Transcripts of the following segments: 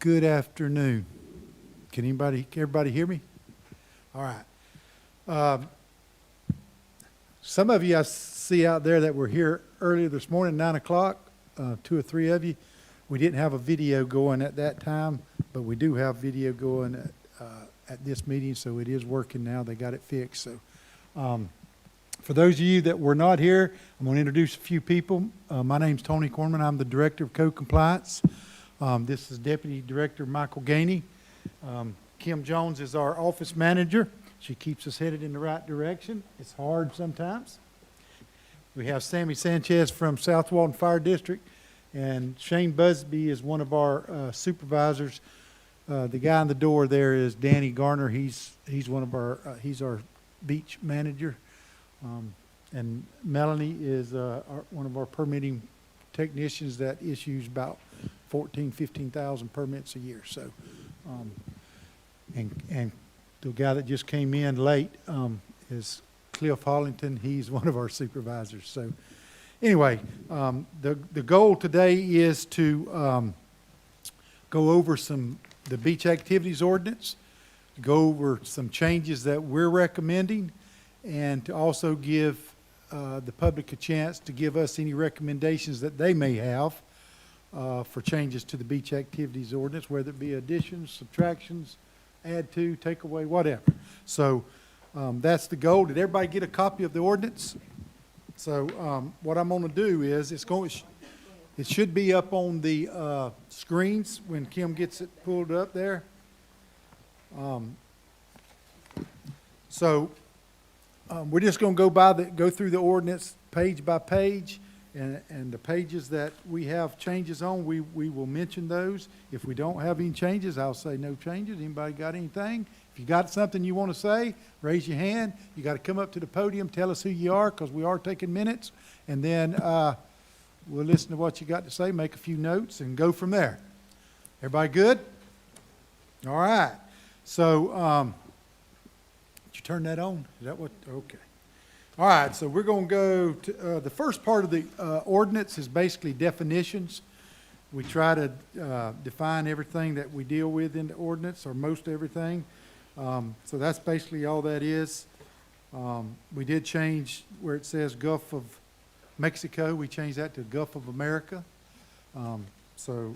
Good afternoon. Can everybody hear me? All right. Some of you I see out there that were here earlier this morning, 9 o'clock, 2 or 3 of you. We didn't have a video going at that time, but we do have video going at this meeting, so it is working now. They got it fixed. So, for those of you that were not here, I'm going to introduce a few people. My name's Tony Corman. I'm the Director of Code Compliance. This is Deputy Director Michael Gainey. Kim Jones is our office manager. She keeps us headed in the right direction. It's hard sometimes. We have Sammy Sanchez from South Walton Fire District, and Shane Busby is one of our supervisors. The guy on the door there is Danny Garner. He's one of our he's our beach manager, and Melanie is one of our permitting technicians that issues about 15,000 permits a year. So, and the guy that just came in late is Cliff Hollington. He's one of our supervisors. So anyway, the goal today is to go over the beach activities ordinance, go over some changes that we're recommending, and to also give the public a chance to give us any recommendations that they may have for changes to the beach activities ordinance, whether it be additions, subtractions, add to, take away, whatever. So that's the goal. Did everybody get a copy of the ordinance? So what I'm going to do is it should be up on the screens when Kim gets it pulled up there. We're just going to go through the ordinance page by page. And the pages that we have changes on, we will mention those. If we don't have any changes, I'll say no changes. Anybody got anything? If you got something you want to say, raise your hand. You got to come up to the podium, tell us who you are, because we are taking minutes. And then we'll listen to what you got to say, make a few notes, and go from there. Everybody good? All right. So, did you turn that on? Is that what? Okay. All right, so we're going to go to the first part of the ordinance is basically definitions. We try to define everything that we deal with in the ordinance, or most everything. So that's basically all that is. We did change where it says Gulf of Mexico. We changed that to Gulf of America. So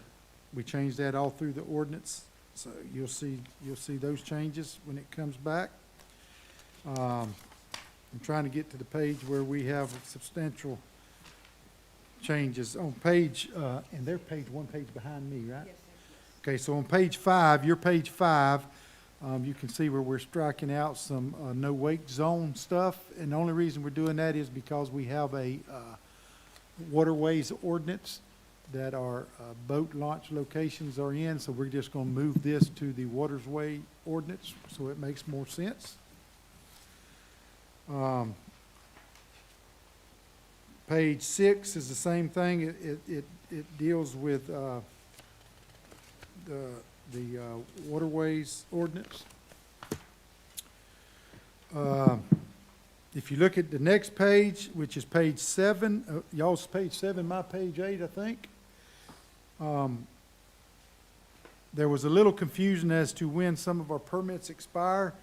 we changed that all through the ordinance. So you'll see those changes when it comes back. I'm trying to get to the page where we have substantial changes. On page, and they're one page behind me, right? Yes, sir. Okay, so on page 5, your page 5, you can see where we're striking out some no wake zone stuff. And the only reason we're doing that is because we have a waterways ordinance that our boat launch locations are in. So we're just going to move this to the waterway ordinance so it makes more sense. Page 6 is the same thing. It deals with the waterways ordinance. If you look at the next page, which is page 7, y'all's page 7, my page 8, I think. There was a little confusion as to when some of our permits expire.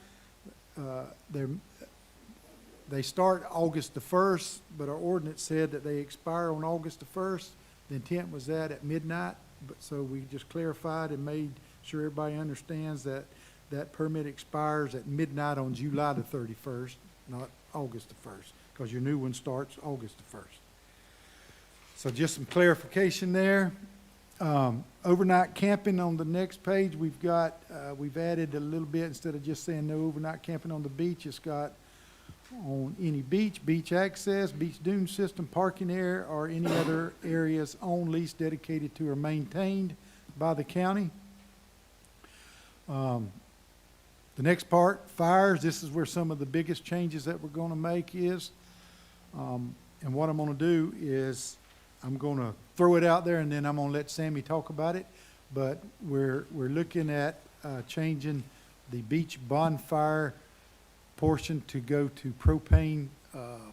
They start August the 1st, but our ordinance said that they expire on August the 1st. The intent was that at midnight, so we just clarified and made sure everybody understands that that permit expires at midnight on July the 31st, not August the 1st, because your new one starts August the 1st. So just some clarification there. Overnight camping on the next page, we've added a little bit. Instead of just saying no overnight camping on the beach, it's got on any beach access, beach dune system, parking area, or any other areas owned, leased, dedicated to, or maintained by the county. The next part, fires. This is where some of the biggest changes that we're going to make is. And what I'm going to do is I'm going to throw it out there, and then I'm going to let Sammy talk about it. But we're looking at changing the beach bonfire portion to go to propane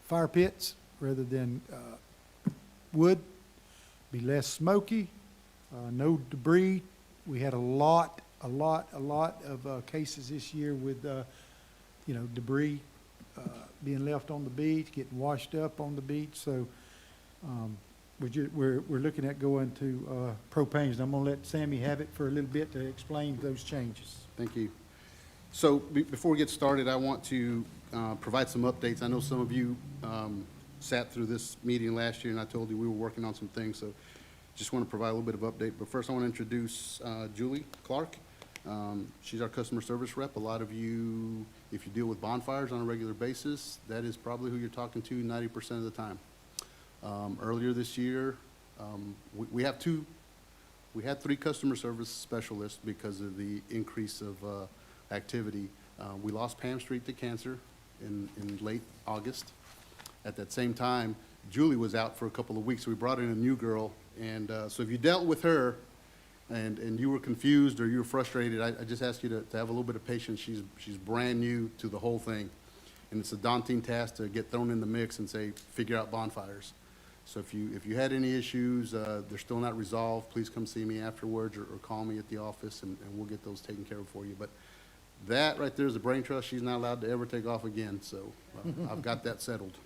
fire pits rather than wood, be less smoky, no debris we had a lot of cases this year with, you know, debris being left on the beach, getting washed up on the beach. So we're looking at going to propanes. And I'm going to let Sammy have it for a little bit to explain those changes. Thank you. So before we get started, I want to provide some updates. I know some of you sat through this meeting last year, and I told you we were working on some things, so just want to provide a little bit of update. But first, I want to introduce Julie Clark. She's our customer service rep. A lot of you, if you deal with bonfires on a regular basis, that is probably who you're talking to 90% of the time. Earlier this year, we had 3 customer service specialists because of the increase of activity. We lost Pam Street to cancer in late August. At that same time, Julie was out for a couple of weeks. So we brought in a new girl, and so if you dealt with her and you were confused or you were frustrated, I just ask you to have a little bit of patience. She's brand new to the whole thing, and it's a daunting task to get thrown in the mix and say, figure out bonfires. So if you had any issues, they're still not resolved, please come see me afterwards or call me at the office, and we'll get those taken care of for you. But that right there is a brain trust. She's not allowed to ever take off again, so I've got that settled.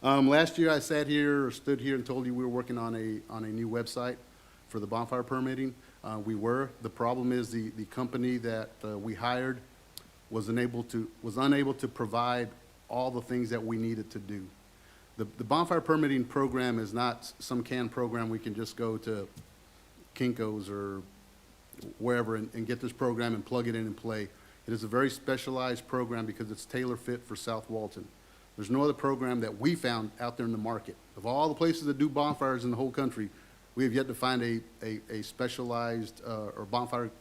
Last year I stood here and told you we were working on a new website for the bonfire permitting. The problem is the company that we hired was unable to provide all the things that we needed to do. The bonfire permitting program is not some canned program we can just go to Kinko's or wherever and get this program and plug it in and play. It is a very specialized program because it's tailor fit for South Walton. There's no other program that we found out there in the market. Of all the places that do bonfires in the whole country, we have yet to find a specialized or bonfire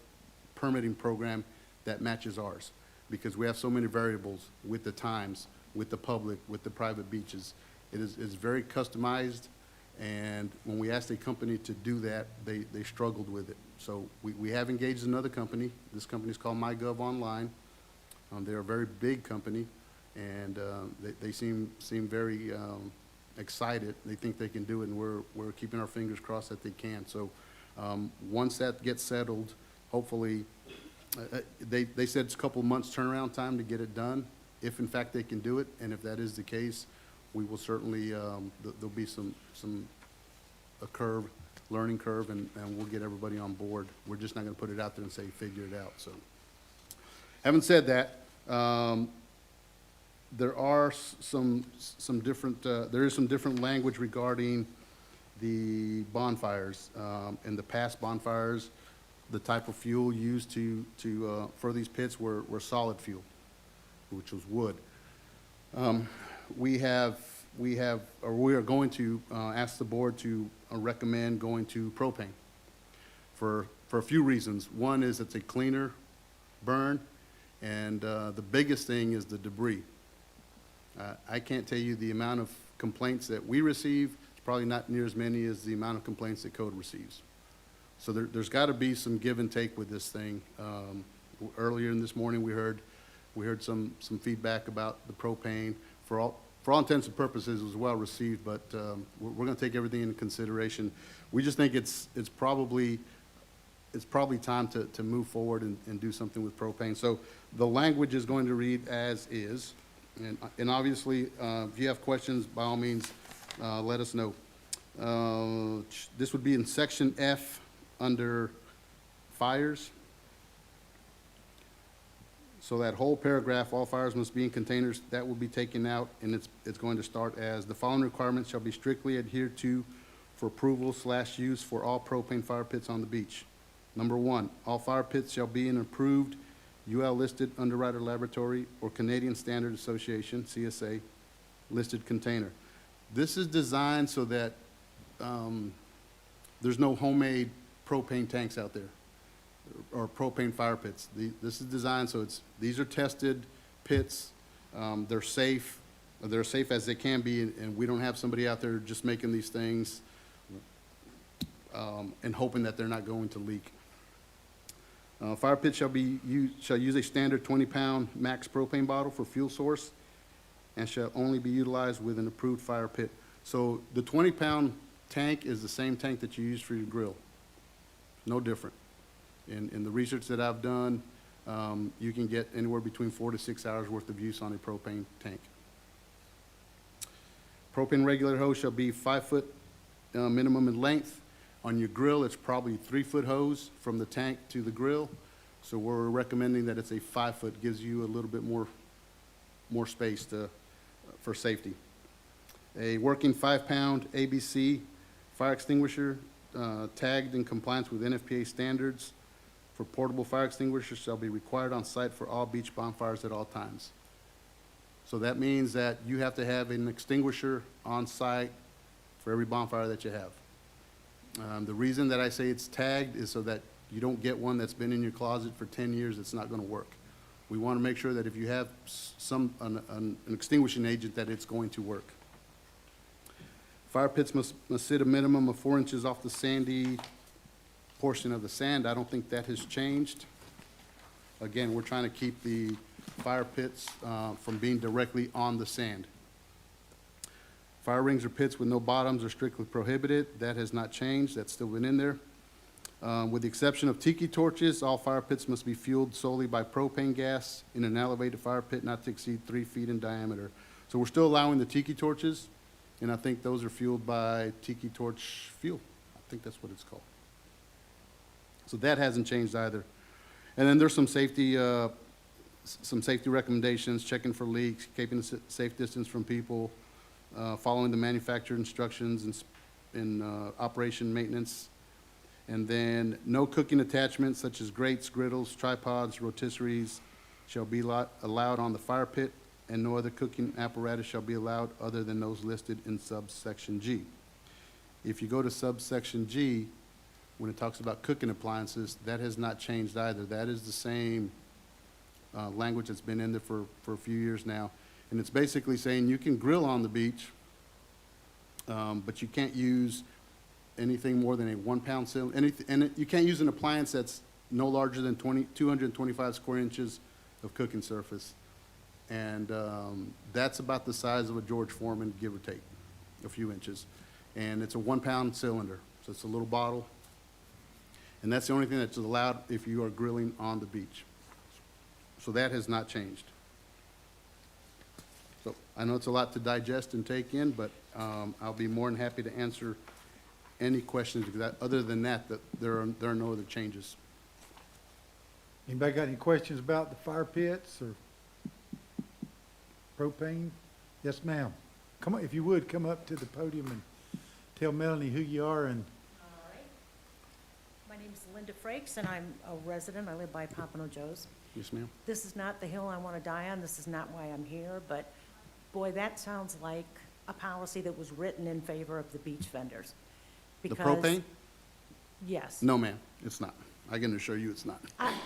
permitting program that matches ours, because we have so many variables with the times, with the public, with the private beaches. It's very customized, and when we asked a company to do that, they struggled with it. So we have engaged another company. This company is called MyGov Online. They're a very big company, and they seem very excited. They think they can do it, and we're keeping our fingers crossed that they can. So once that gets settled, hopefully, they said it's a couple of months turnaround time to get it done, if in fact they can do it. And if that is the case, we will certainly, there'll be a learning curve, and we'll get everybody on board. We're just not going to put it out there and say, figure it out. So having said that, there are some different, there is some different language regarding the bonfires. In the past bonfires, the type of fuel used for these pits were solid fuel, which was wood. We are going to ask the board to recommend going to propane for a few reasons. One is it's a cleaner burn, and the biggest thing is the debris. I can't tell you the amount of complaints that we receive. It's probably not near as many as the amount of complaints that code receives. So there's got to be some give and take with this thing. Earlier in this morning, we heard some feedback about the propane. For all intents and purposes, it was well received, but we're going to take everything into consideration. We just think it's probably time to move forward and do something with propane. So the language is going to read as is. And obviously, if you have questions, by all means, let us know. This would be in section F under fires. So that whole paragraph, all fires must be in containers, that will be taken out, and it's going to start as, the following requirements shall be strictly adhered to for approval/use for all propane fire pits on the beach. Number 1, all fire pits shall be an approved UL listed underwriter laboratory or Canadian Standard Association, CSA, listed container. This is designed so that there's no homemade propane tanks out there or propane fire pits. This is designed so these are tested pits. They're safe. They're safe as they can be, and we don't have somebody out there just making these things and hoping that they're not going to leak. Fire pit shall use a standard 20-pound max propane bottle for fuel source and shall only be utilized with an approved fire pit. So the 20-pound tank is the same tank that you use for your grill. no different. In the research that I've done, you can get anywhere between 4 to 6 hours worth of use on a propane tank. Propane regulator hose shall be 5-foot minimum in length. On your grill, it's probably 3-foot hose from the tank to the grill. So we're recommending that it's a 5-foot, gives you a little bit more space for safety. A working 5-pound ABC fire extinguisher tagged in compliance with NFPA standards for portable fire extinguishers shall be required on site for all beach bonfires at all times. So that means that you have to have an extinguisher on site for every bonfire that you have. The reason that I say it's tagged is so that you don't get one that's been in your closet for 10 years, it's not going to work. We want to make sure that if you have an extinguishing agent, that it's going to work. Fire pits must sit a minimum of 4 inches off the sandy portion of the sand. I don't think that has changed. Again, we're trying to keep the fire pits from being directly on the sand. Fire rings or pits with no bottoms are strictly prohibited. That has not changed. That's still been in there. With the exception of tiki torches, all fire pits must be fueled solely by propane gas in an elevated fire pit not to exceed 3 feet in diameter. So we're still allowing the tiki torches, and I think those are fueled by tiki torch fuel. I think that's what it's called. So that hasn't changed either. And then there's some safety recommendations, checking for leaks, keeping a safe distance from people, following the manufacturer instructions in operation maintenance. And then no cooking attachments such as grates, griddles, tripods, rotisseries shall be allowed on the fire pit, and no other cooking apparatus shall be allowed other than those listed in subsection G. If you go to subsection G, when it talks about cooking appliances, that has not changed either. That is the same language that's been in there for a few years now. And it's basically saying you can grill on the beach, but you can't use anything more than a 1-pound cylinder. And you can't use an appliance that's no larger than 225 square inches of cooking surface. And that's about the size of a George Foreman, give or take, a few inches. And it's a 1-pound cylinder, so it's a little bottle. And that's the only thing that's allowed if you are grilling on the beach. So that has not changed. So I know it's a lot to digest and take in, but I'll be more than happy to answer any questions, because other than that, there are no other changes. Anybody got any questions about the fire pits or propane? Yes, ma'am. Come on, if you would, come up to the podium and tell Melanie who you are and All right. My name is Linda Frakes, and I'm a resident. I live by Pompano Joe's. Yes, ma'am? This is not the hill I want to die on. This is not why I'm here, but boy, that sounds like a policy that was written in favor of the beach vendors. The Because- propane? Yes. No, ma'am, it's not. I can assure you it's not.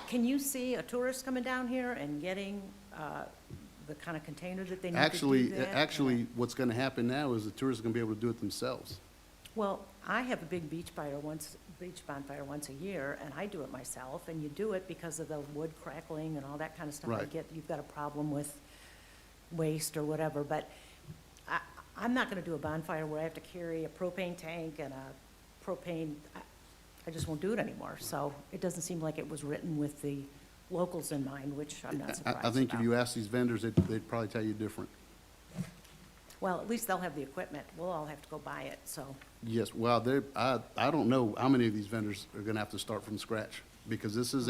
Can you see a tourist coming down here and getting the kind of container that they need to Actually, do that? actually, what's going to happen now is the tourists are going to be able to do it themselves. Well, I have a big beach bonfire once a year, and I do it myself, and you do it because of the wood crackling and all that kind of stuff. I Right. get you've got a problem with waste or whatever, but I'm not gonna do a bonfire where I have to carry a propane tank and a propane, I just won't do it anymore. So it doesn't seem like it was written with the locals in mind, which I'm not surprised about. I think if you ask these vendors, they'd probably tell you different. Well, at least they'll have the equipment. We'll all have to go buy it, so. Yes, well, I don't know how many of these vendors are going to have to start from scratch, because this is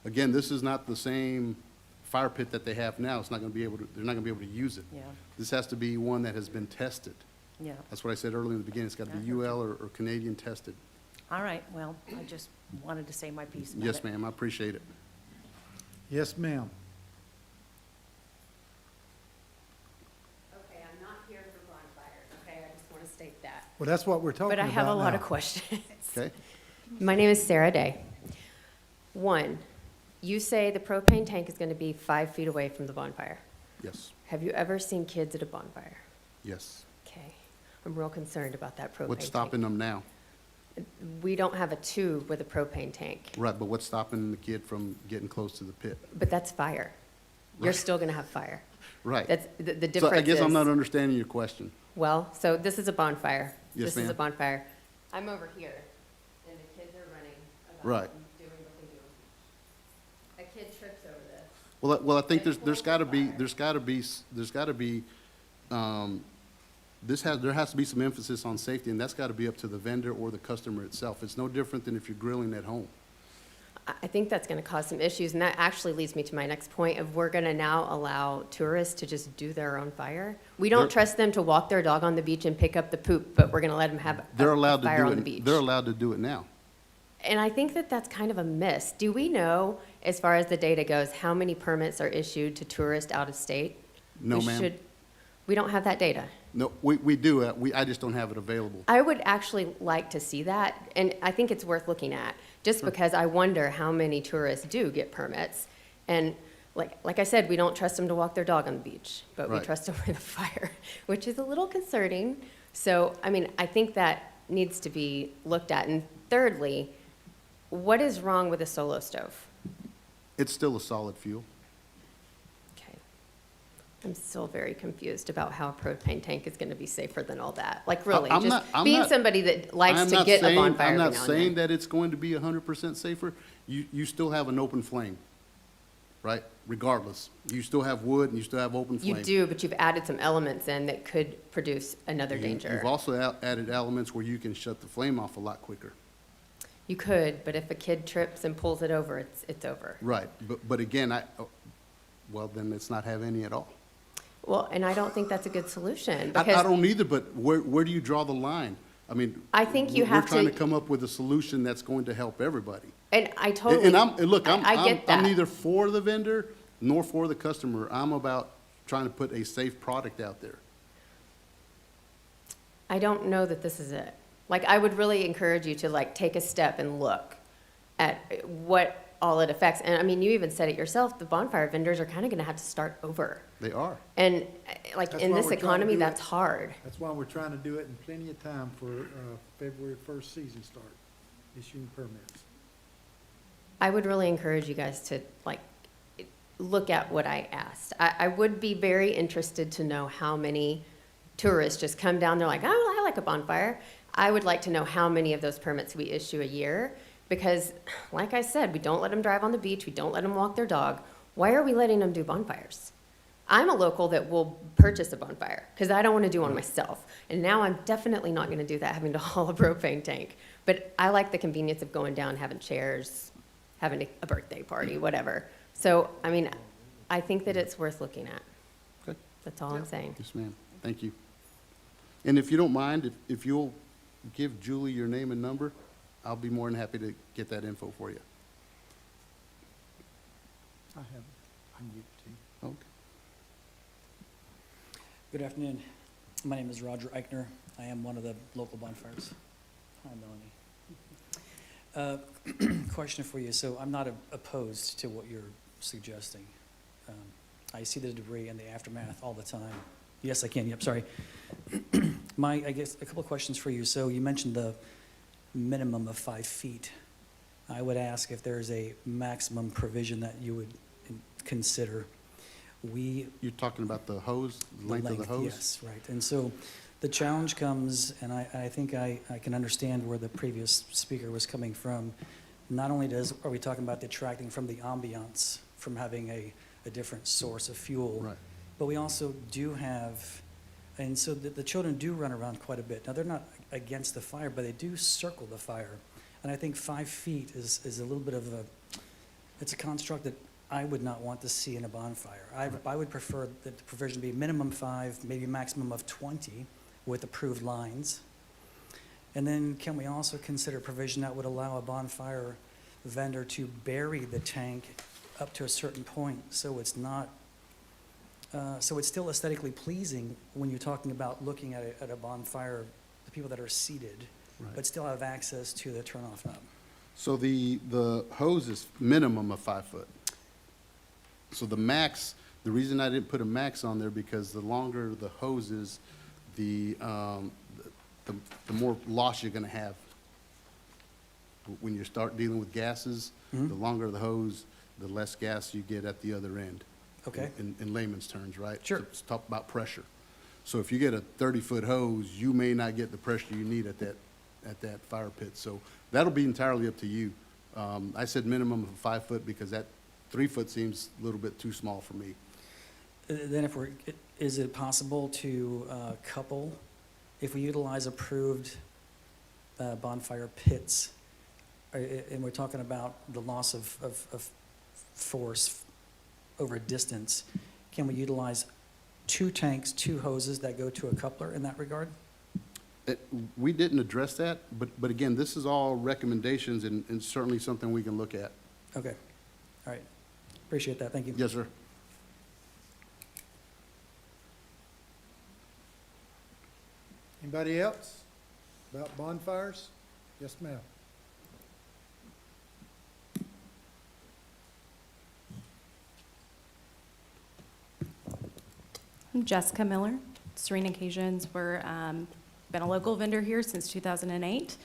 again, this is not the same fire pit that they have now. It's not going to be able to, they're not going to be able to use it. Yeah. This has to be one that has been tested. Yeah. That's what I said earlier in the beginning. It's got to be UL or Canadian tested. All right, well, I just wanted to say my piece about it. Yes, ma'am, I appreciate it. yes, ma'am. Okay, I'm not here for bonfires, okay? I just want to state that. Well, that's what we're talking But I about have a lot now. of questions. Okay? My name is Sarah Day. One, you say the propane tank is going to be 5 feet away from the bonfire. Yes, Have you ever seen kids at a bonfire? yes. Okay, I'm real concerned about that propane tank. What's stopping them now? We don't have a tube with a propane tank, Right, but what's stopping the kid from getting close to the pit? but that's fire. You're Right. still going to have fire. Right. That's, the So difference I guess I'm not is, understanding your question. well, so this is a bonfire. Yes, This is a ma'am. bonfire. I'm over here, and the kids are running a Right. doing what they do. A kid trips over this. Well, I think there's gotta be, there has to be some emphasis on safety, and that's gotta be up to the vendor or the customer itself. It's no different than if you're grilling at home. I think that's going to cause some issues, and that actually leads me to my next point of we're going to now allow tourists to just do their own fire. We don't They're- trust them to walk their dog on the beach and pick up the poop, but we're going to let them have They're a allowed to fire do on the it, beach. they're allowed to do it now. And I think that that's kind of a miss. Do we know, as far as the data goes, how many permits are issued to tourists out of state? No, We ma'am. should- We don't have that data. No, we do, I just don't have it available. I would actually like to see that, and I think it's worth looking at, just because I wonder how many tourists do get permits. And like I said, we don't trust them to walk their dog on the beach, but we Right. trust them with a fire, which is a little concerning. So, I mean, I think that needs to be looked at. And thirdly, what is wrong with a solo stove? It's still a solid fuel. Okay. I'm still very confused about how a propane tank is gonna be safer than all that. Like, really, I'm just not- I'm being not- somebody that likes I'm to not get a saying- bonfire I'm every not now and saying then. that it's going to be 100% safer. You still have an open flame, right? Regardless. You still have wood and you still have open flame. You do, but you've added some elements in that could produce another You- danger. You've also added elements where you can shut the flame off a lot quicker. You could, but if a kid trips and pulls it over, it's over. Right, but again, well, then let's not have any at all. Well, and I don't think that's a good solution, I because don't either, but where do you draw the line? I mean. I think you have We're trying to- to come up with a solution that's going to help everybody. and I totally. And look, I get I'm that. neither for the vendor nor for the customer. I'm about trying to put a safe product out there. I don't know that this is it. Like, I would really encourage you to like take a step and look at what all it affects. And I mean, you even said it yourself, the bonfire vendors are kind of gonna have to start over. They are. And like, That's in why this we're trying to economy, do it. that's hard. That's why we're trying to do it in plenty of time for February 1st season start, issuing permits. I would really encourage you guys to like look at what I asked. I would be very interested to know how many tourists just come down, they're like, oh, I like a bonfire. I would like to know how many of those permits we issue a year, because like I said, we don't let them drive on the beach, we don't let them walk their dog. Why are we letting them do bonfires? I'm a local that will purchase a bonfire because I don't want to do one myself. And now I'm definitely not going to do that, having to haul a propane tank. But I like the convenience of going down, having chairs, having a birthday party, whatever. So, I mean, I think that it's worth looking at. Okay. That's all I'm saying. Yes, ma'am. Thank you. And if you don't mind, if you'll give Julie your name and number, I'll be more than happy to get that info for you. I have it. I can give it to you. Okay. Good afternoon. My name is Roger Eichner. I am one of the local bonfires. Hi, Melanie. Question for you. So I'm not opposed to what you're suggesting. I see the debris and the aftermath all the time. Yes, I can. Yep, sorry. I guess, a couple of questions for you. So you mentioned the minimum of 5 feet. I would ask if there's a maximum provision that you would consider. You're talking about the hose, the The length of the hose? Yes, right. And so the challenge comes, and I think I can understand where the previous speaker was coming from. Not only are we talking about detracting from the ambiance, from having a different source of fuel, Right. but we also do have, and so the children do run around quite a bit. Now, they're not against the fire, but they do circle the fire. And I think 5 feet is a little bit of it's a construct that I would not want to see in a bonfire. I would prefer that the provision be minimum 5, maybe maximum of 20 with approved lines. And then can we also consider provision that would allow a bonfire vendor to bury the tank up to a certain point so it's not, so it's still aesthetically pleasing when you're talking about looking at a bonfire, the people that are seated, Right. but still have access to the turn-off knob. So the hose is minimum of 5 foot. So the max, the reason I didn't put a max on there, because the longer the hose is, the more loss you're gonna have. When you start dealing with gases, Mhm. the longer the hose, the less gas you get at the other end. Okay. In layman's terms, right? Sure. So let's talk about pressure. So if you get a 30-foot hose, you may not get the pressure you need at that fire pit. So that'll be entirely up to you. I said minimum of 5 foot because that 3 foot seems a little bit too small for me. Then is it possible to couple, if we utilize approved bonfire pits, and we're talking about the loss of force over a distance, can we utilize 2 tanks, 2 hoses that go to a coupler in that regard? We didn't address that, but again, this is all recommendations and certainly something we can look at. Okay, all right. Appreciate that, thank you. Yes, sir. Anybody else about bonfires? Yes, ma'am. I'm Jessica Miller, Serene Occasions. We're been a local vendor here since 2008.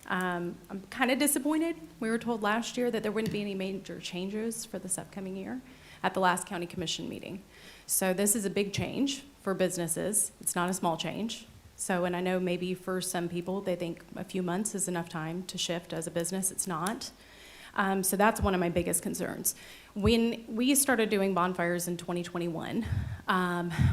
I'm kind of disappointed. We were told last year that there wouldn't be any major changes for this upcoming year at the last county commission meeting. So this is a big change for businesses. It's not a small change. So, and I know maybe for some people, they think a few months is enough time to shift as a business. It's not. So that's one of my biggest concerns. When we started doing bonfires in 2021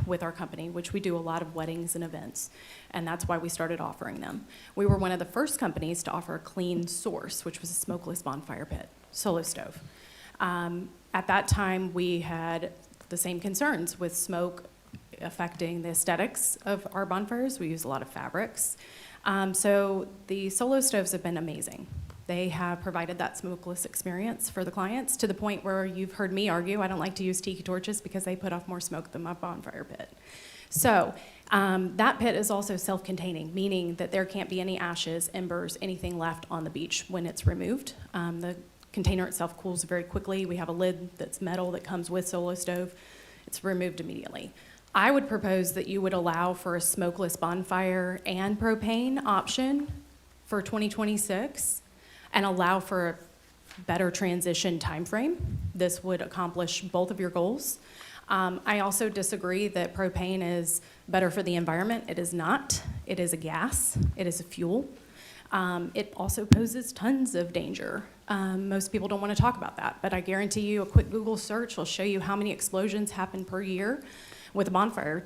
with our company, which we do a lot of weddings and events, and that's why we started offering them. We were one of the first companies to offer a clean source, which was a smokeless bonfire pit, solo stove. At that time, we had the same concerns with smoke affecting the aesthetics of our bonfires. We use a lot of fabrics. So the solo stoves have been amazing. They have provided that smokeless experience for the clients to the point where you've heard me argue I don't like to use tiki torches because they put off more smoke than my bonfire pit. So that pit is also self-containing, meaning that there can't be any ashes, embers, anything left on the beach when it's removed. The container itself cools very quickly. We have a lid that's metal that comes with solo stove. It's removed immediately. I would propose that you would allow for a smokeless bonfire and propane option for 2026 and allow for a better transition timeframe. This would accomplish both of your goals. I also disagree that propane is better for the environment. It is not. It is a gas. It is a fuel. It also poses tons of danger. Most people don't want to talk about that, but I guarantee you a quick Google search will show you how many explosions happen per year with a bonfire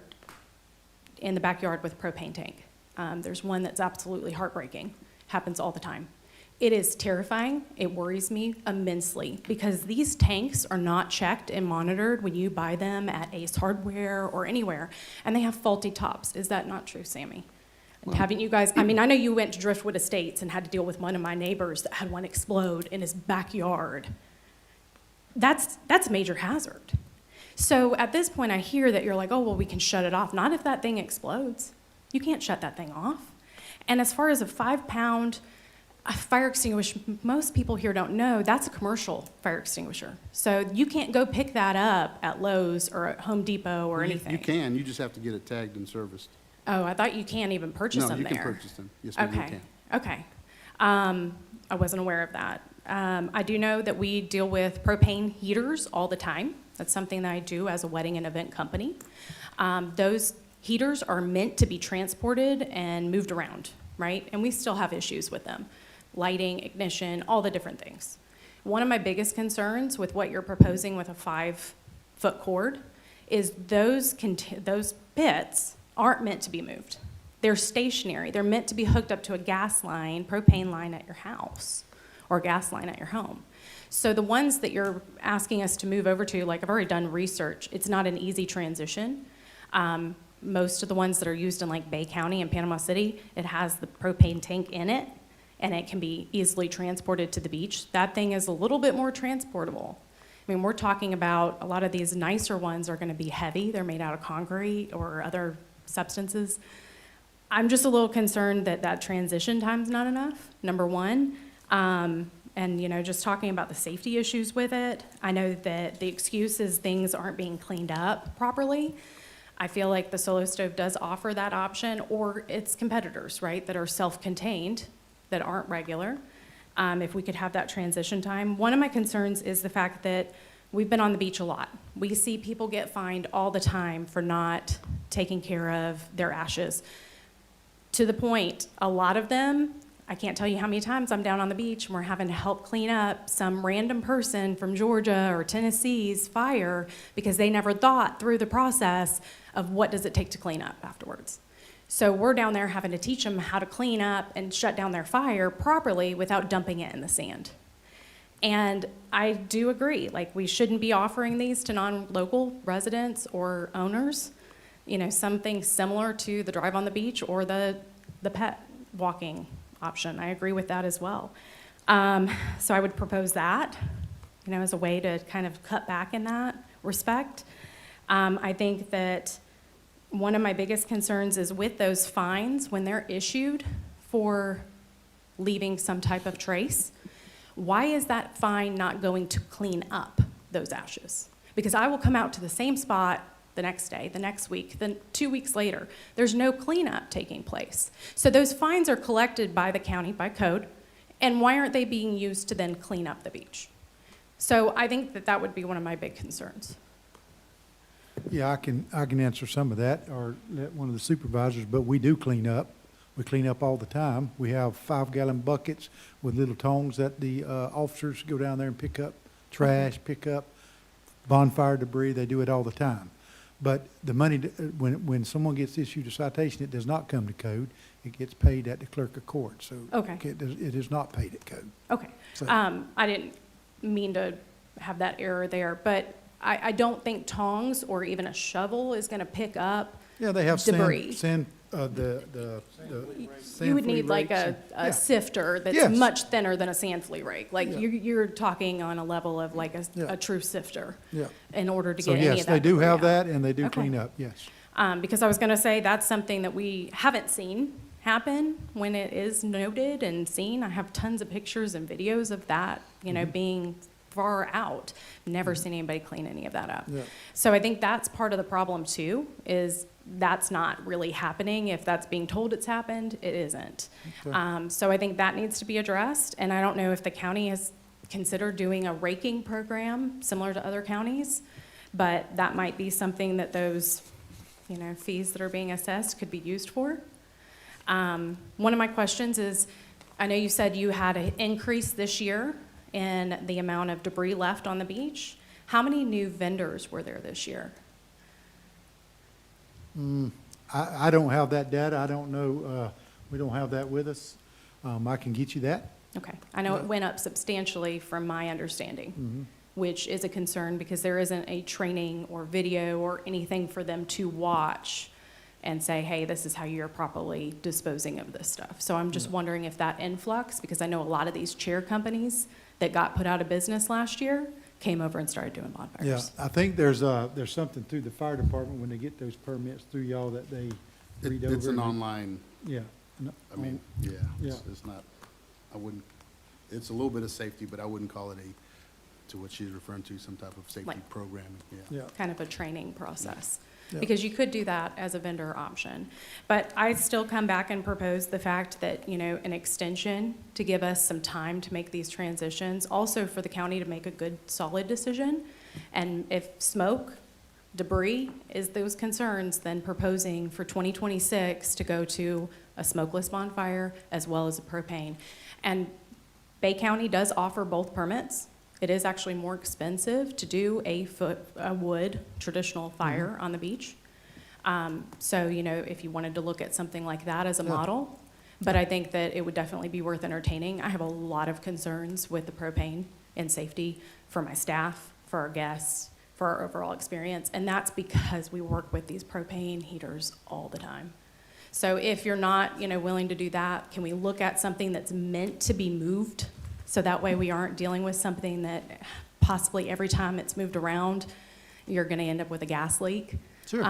in the backyard with a propane tank. There's one that's absolutely heartbreaking. Happens all the time. It is terrifying. It worries me immensely because these tanks are not checked and monitored when you buy them at Ace Hardware or anywhere, and they have faulty tops. Is that not true, Sammy? And haven't you guys, I mean, I know you went to Driftwood Estates and had to deal with one of my neighbors that had one explode in his backyard. That's a major hazard. So at this point, I hear that you're like, oh, well, we can shut it off. Not if that thing explodes. You can't shut that thing off. And as far as a 5-pound fire extinguisher, most people here don't know, that's a commercial fire extinguisher. So you can't go pick that up at Lowe's or at Home Depot or anything. You can, you just have to get it tagged and serviced. Oh, I thought you can't even purchase them there. No, you can purchase them. Yes, ma'am, you Okay, can. okay. I wasn't aware of that. I do know that we deal with propane heaters all the time. That's something that I do as a wedding and event company. Those heaters are meant to be transported and moved around, right? And we still have issues with them. Lighting, ignition, all the different things. One of my biggest concerns with what you're proposing with a 5-foot cord is those pits aren't meant to be moved. They're stationary. They're meant to be hooked up to a gas line, propane line at your house, or gas line at your home. So the ones that you're asking us to move over to, like I've already done research, it's not an easy transition. Most of the ones that are used in like Bay County and Panama City, it has the propane tank in it, and it can be easily transported to the beach. That thing is a little bit more transportable. I mean, we're talking about a lot of these nicer ones are gonna be heavy. They're made out of concrete or other substances. I'm just a little concerned that that transition time's not enough, number one. And you know, just talking about the safety issues with it, I know that the excuse is things aren't being cleaned up properly. I feel like the Solo Stove does offer that option, or its competitors, right, that are self-contained, that aren't regular. If we could have that transition time. One of my concerns is the fact that we've been on the beach a lot. We see people get fined all the time for not taking care of their ashes. To the point, a lot of them I can't tell you how many times I'm down on the beach and we're having to help clean up some random person from Georgia or Tennessee's fire because they never thought through the process of what does it take to clean up afterwards. So we're down there having to teach them how to clean up and shut down their fire properly without dumping it in the sand. And I do agree, like, we shouldn't be offering these to non-local residents or owners. You know, something similar to the drive on the beach or the pet walking option. I agree with that as well. So I would propose that, you know, as a way to kind of cut back in that respect. I think that one of my biggest concerns is with those fines, when they're issued for leaving some type of trace, why is that fine not going to clean up those ashes? Because I will come out to the same spot the next day, the next week, then 2 weeks later. There's no cleanup taking place. So those fines are collected by the county by code, and why aren't they being used to then clean up the beach? So I think that that would be one of my big concerns. Yeah, I can answer some of that, or let one of the supervisors, but we do clean up. We clean up all the time. We have 5-gallon buckets with little tongs that the officers go down there and pick up trash, pick up bonfire debris. They do it all the time. But the money, when someone gets issued a citation, it does not come to code. It gets paid at the clerk of court. So Okay. it is not paid at code. Okay. So- I didn't mean to have that error there, but I don't think tongs or even a shovel is going to pick up. Yeah, they have Debris. the You would sand need flea like rakes a and- yeah. sifter that's Yes. much thinner than a sand flea rake. Like Yeah. you're talking on a level of like Yeah. a true sifter Yeah. in order to So get any of yes, that. they do debris have out. that, and they do Okay. clean up, yes. Because I was going to say that's something that we haven't seen happen when it is noted and seen. I have tons of pictures and videos of that, you know, being far out. Never seen anybody clean any of that up. Yeah. So I think that's part of the problem too, is that's not really happening. If that's being told it's happened, it isn't. Okay. So I think that needs to be addressed. And I don't know if the county has considered doing a raking program similar to other counties, but that might be something that those, you know, fees that are being assessed could be used for. One of my questions is, I know you said you had an increase this year in the amount of debris left on the beach. How many new vendors were there this year? I don't have that data. I don't know, we don't have that with us. I can get you that. Okay, I know it went up substantially from my understanding, which is a concern because there isn't a training or video or anything for them to watch and say, hey, this is how you're properly disposing of this stuff. So I'm just wondering if that influx, because I know a lot of these chair companies that got put out of business last year came over and started doing bonfires. Yeah, I think there's something through the fire department when they get those permits through y'all that they read over. It's an and- online, Yeah. No, I mean, yeah, Yeah. it's not, I wouldn't, it's a little bit of safety, but I wouldn't call it to what she's referring to, some type of safety Like- programming, yeah. Yeah. Kind of a training process. Yeah. Because you could do that as a vendor option. But I still come back and propose the fact that, you know, an extension to give us some time to make these transitions, also for the county to make a good, solid decision. And if smoke, debris is those concerns, then proposing for 2026 to go to a smokeless bonfire as well as a propane. And Bay County does offer both permits. It is actually more expensive to do a wood traditional fire on the beach. So, you know, if you wanted to look at something like that as a Yeah. model, but I think that it would definitely be worth entertaining. I have a lot of concerns with the propane and safety for my staff, for our guests, for our overall experience, and that's because we work with these propane heaters all the time. So if you're not, you know, willing to do that, can we look at something that's meant to be moved? So that way we aren't dealing with something that possibly every time it's moved around, you're gonna end up with a gas leak. Sure.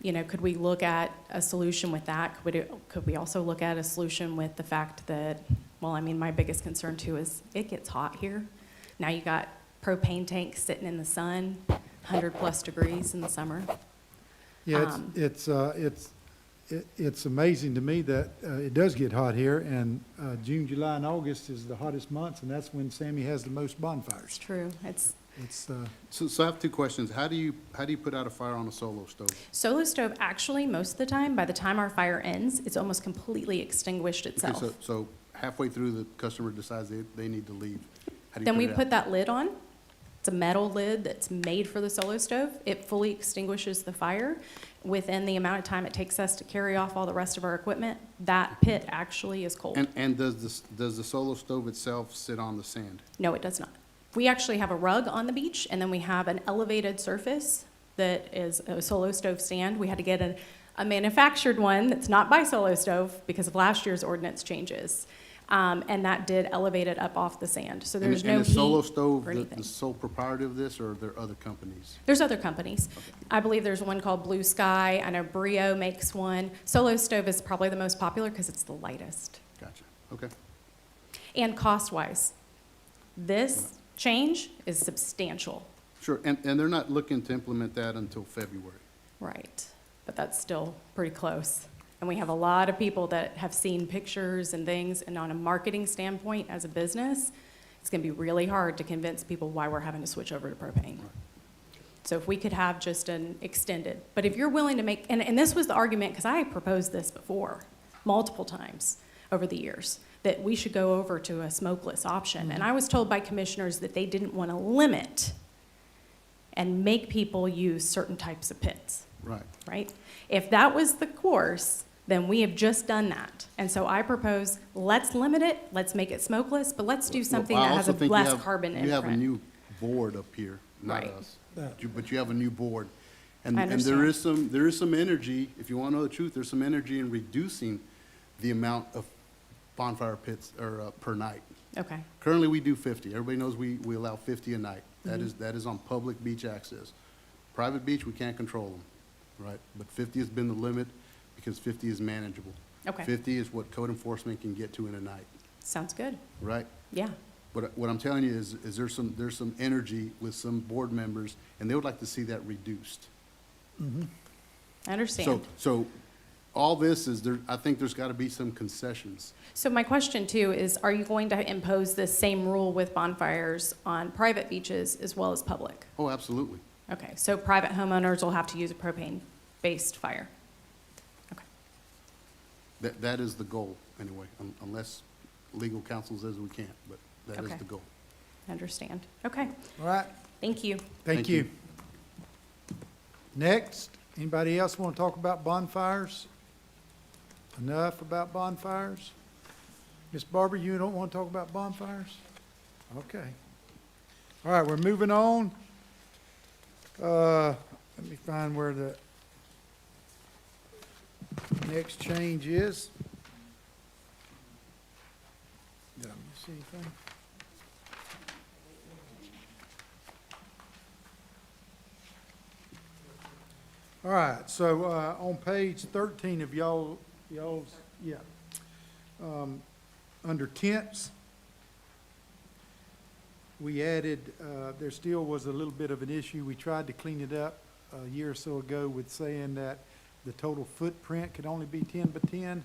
You know, could we look at a solution with that? Could we also look at a solution with the fact that, well, I mean, my biggest concern too is it gets hot here. Now you got propane tanks sitting in the sun, 100+ degrees in the summer. Yeah, it's amazing to me that it does get hot here, and June, July, and August is the hottest months, and that's when Sammy has the most It's bonfires. true. It's It's, So I have two questions. How do you put out a fire on a solo stove? solo stove, actually, most of the time, by the time our fire ends, it's almost completely extinguished Okay, itself. so halfway through, the customer decides they need to leave. How do you Then we it out? put that lid on. It's a metal lid that's made for the Solo Stove. It fully extinguishes the fire. Within the amount of time it takes us to carry off all the rest of our equipment, that pit actually is cold. And does the Solo Stove itself sit on the sand? No, it does not. We actually have a rug on the beach, and then we have an elevated surface that is a Solo Stove stand. We had to get a manufactured one that's not by Solo Stove because of last year's ordinance changes. And that did elevate it up off the sand. So there's no And is Solo heat Stove or the anything. sole proprietor of this, or are there other companies? There's other companies. I believe there's one called Blue Sky. I know Brio makes one. Solo Stove is probably the most popular because it's the lightest. Gotcha, okay. And cost-wise, this change is substantial. Sure, and they're not looking to implement that until February. Right. But that's still pretty close. And we have a lot of people that have seen pictures and things, and on a marketing standpoint, as a business, it's gonna be really hard to convince people why we're having to switch over to propane. So if we could have just an extended, but if you're willing to make, and this was the argument, because I proposed this before, multiple times over the years, that we should go over to a smokeless option. And I was told by commissioners that they didn't want to limit and make people use certain types of pits, Right. right? If that was the course, then we have just done that. And so I propose, let's limit it, let's make it smokeless, but let's do something Well, I that has also a think you less have- carbon You have a imprint. new board up here, not Right. us. But you have a new board. And I there understand. is some energy, if you want to know the truth, there's some energy in reducing the amount of bonfire pits, or, per night. Okay, Currently, we do 50. Everybody knows we allow 50 a night. Mm-hmm. That is on public beach access. Private beach, we can't control them, right? But 50 has been the limit because 50 is manageable. okay, 50 is what code enforcement can get to in a night, sounds good, right? yeah. What I'm telling you is there's some energy with some board members, and they would like to see that reduced. I understand. So all this is there, I think there's got to be some concessions. So my question too is, are you going to impose this same rule with bonfires on private beaches as well as public? Oh, absolutely. Okay, so private homeowners will have to use a propane-based fire? Okay, That is the goal, anyway, unless legal counsel says we can't, but that is Okay. the goal. I understand. Okay, All right, thank you. thank Thank you. you. Next, anybody else want to talk about bonfires? Enough about bonfires? Ms. Barber, you don't want to talk about bonfires? Okay. All right, we're moving on. Let me find where the next change is. Did I miss anything? All right, so, on page 13 of y'all's, yeah, under tents, we added, there still was a little bit of an issue. We tried to clean it up a year or so ago with saying that the total footprint could only be 10 by 10,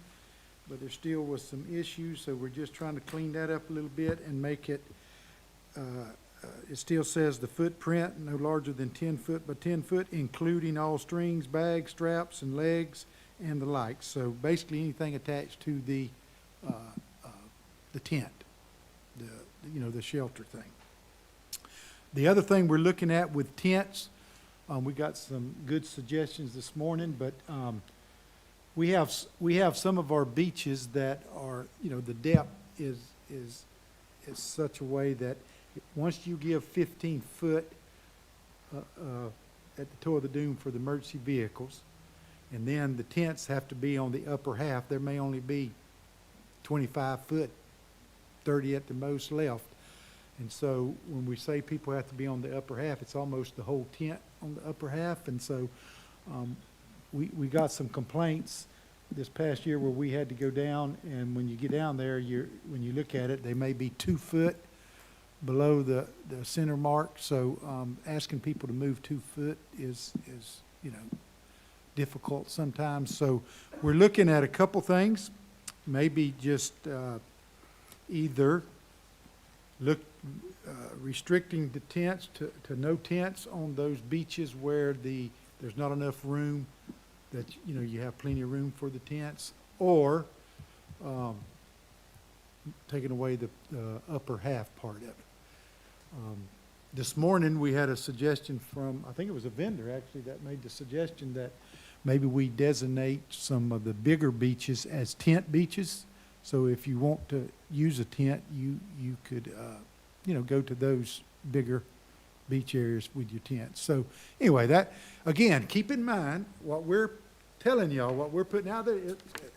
but there still was some issues, so we're just trying to clean that up a little bit and make it, it still says the footprint no larger than 10 foot by 10 foot, including all strings, bags, straps, and legs, and the like. So basically, anything attached to the tent, the shelter thing. The other thing we're looking at with tents, we got some good suggestions this morning, but we have some of our beaches that are, the depth is such a way that once you give 15 foot at the toe of the dune for the emergency vehicles, and then the tents have to be on the upper half, there may only be 25 foot, 30 at the most left. And so when we say people have to be on the upper half, it's almost the whole tent on the upper half. And so we got some complaints this past year where we had to go down, and when you get down there, when you look at it, they may be 2 foot below the center mark. So asking people to move 2 foot is difficult sometimes. So we're looking at a couple things, maybe just either restricting the tents to no tents on those beaches where there's not enough room, that, you have plenty of room for the tents, or taking away the upper half part of it. This morning, we had a suggestion from, I think it was a vendor actually, that made the suggestion that maybe we designate some of the bigger beaches as tent beaches. So if you want to use a tent, you could, go to those bigger beach areas with your tents. So anyway, that, again, keep in mind, what we're telling y'all, what we're putting out there,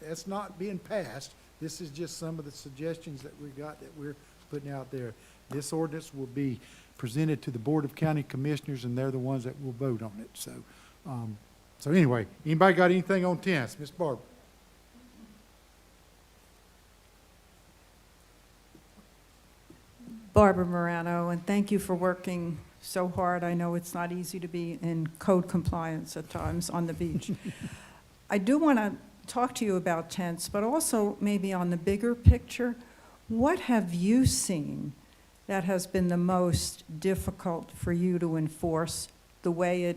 it's not being passed. This is just some of the suggestions that we got that we're putting out there. This ordinance will be presented to the Board of County Commissioners, and they're the ones that will vote on it. So anyway, anybody got anything on tents? Ms. Barber? Barbara Morano, and thank you for working so hard. I know it's not easy to be in code compliance at times on the beach. I do want to talk to you about tents, but also maybe on the bigger picture. What have you seen that has been the most difficult for you to enforce the way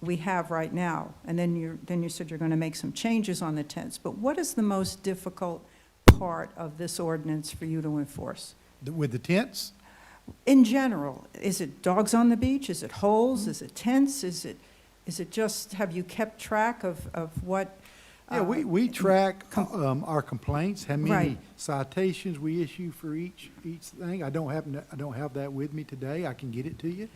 we have right now? And then you said you're going to make some changes on the tents, but what is the most difficult part of this ordinance for you to enforce? With the tents? In general, is it dogs on the beach? Is it holes? Is it tents? Is it just, have you kept track of what? Yeah, we track our complaints, how many Right. citations we issue for each thing. I don't have that with me today. I can get it to you.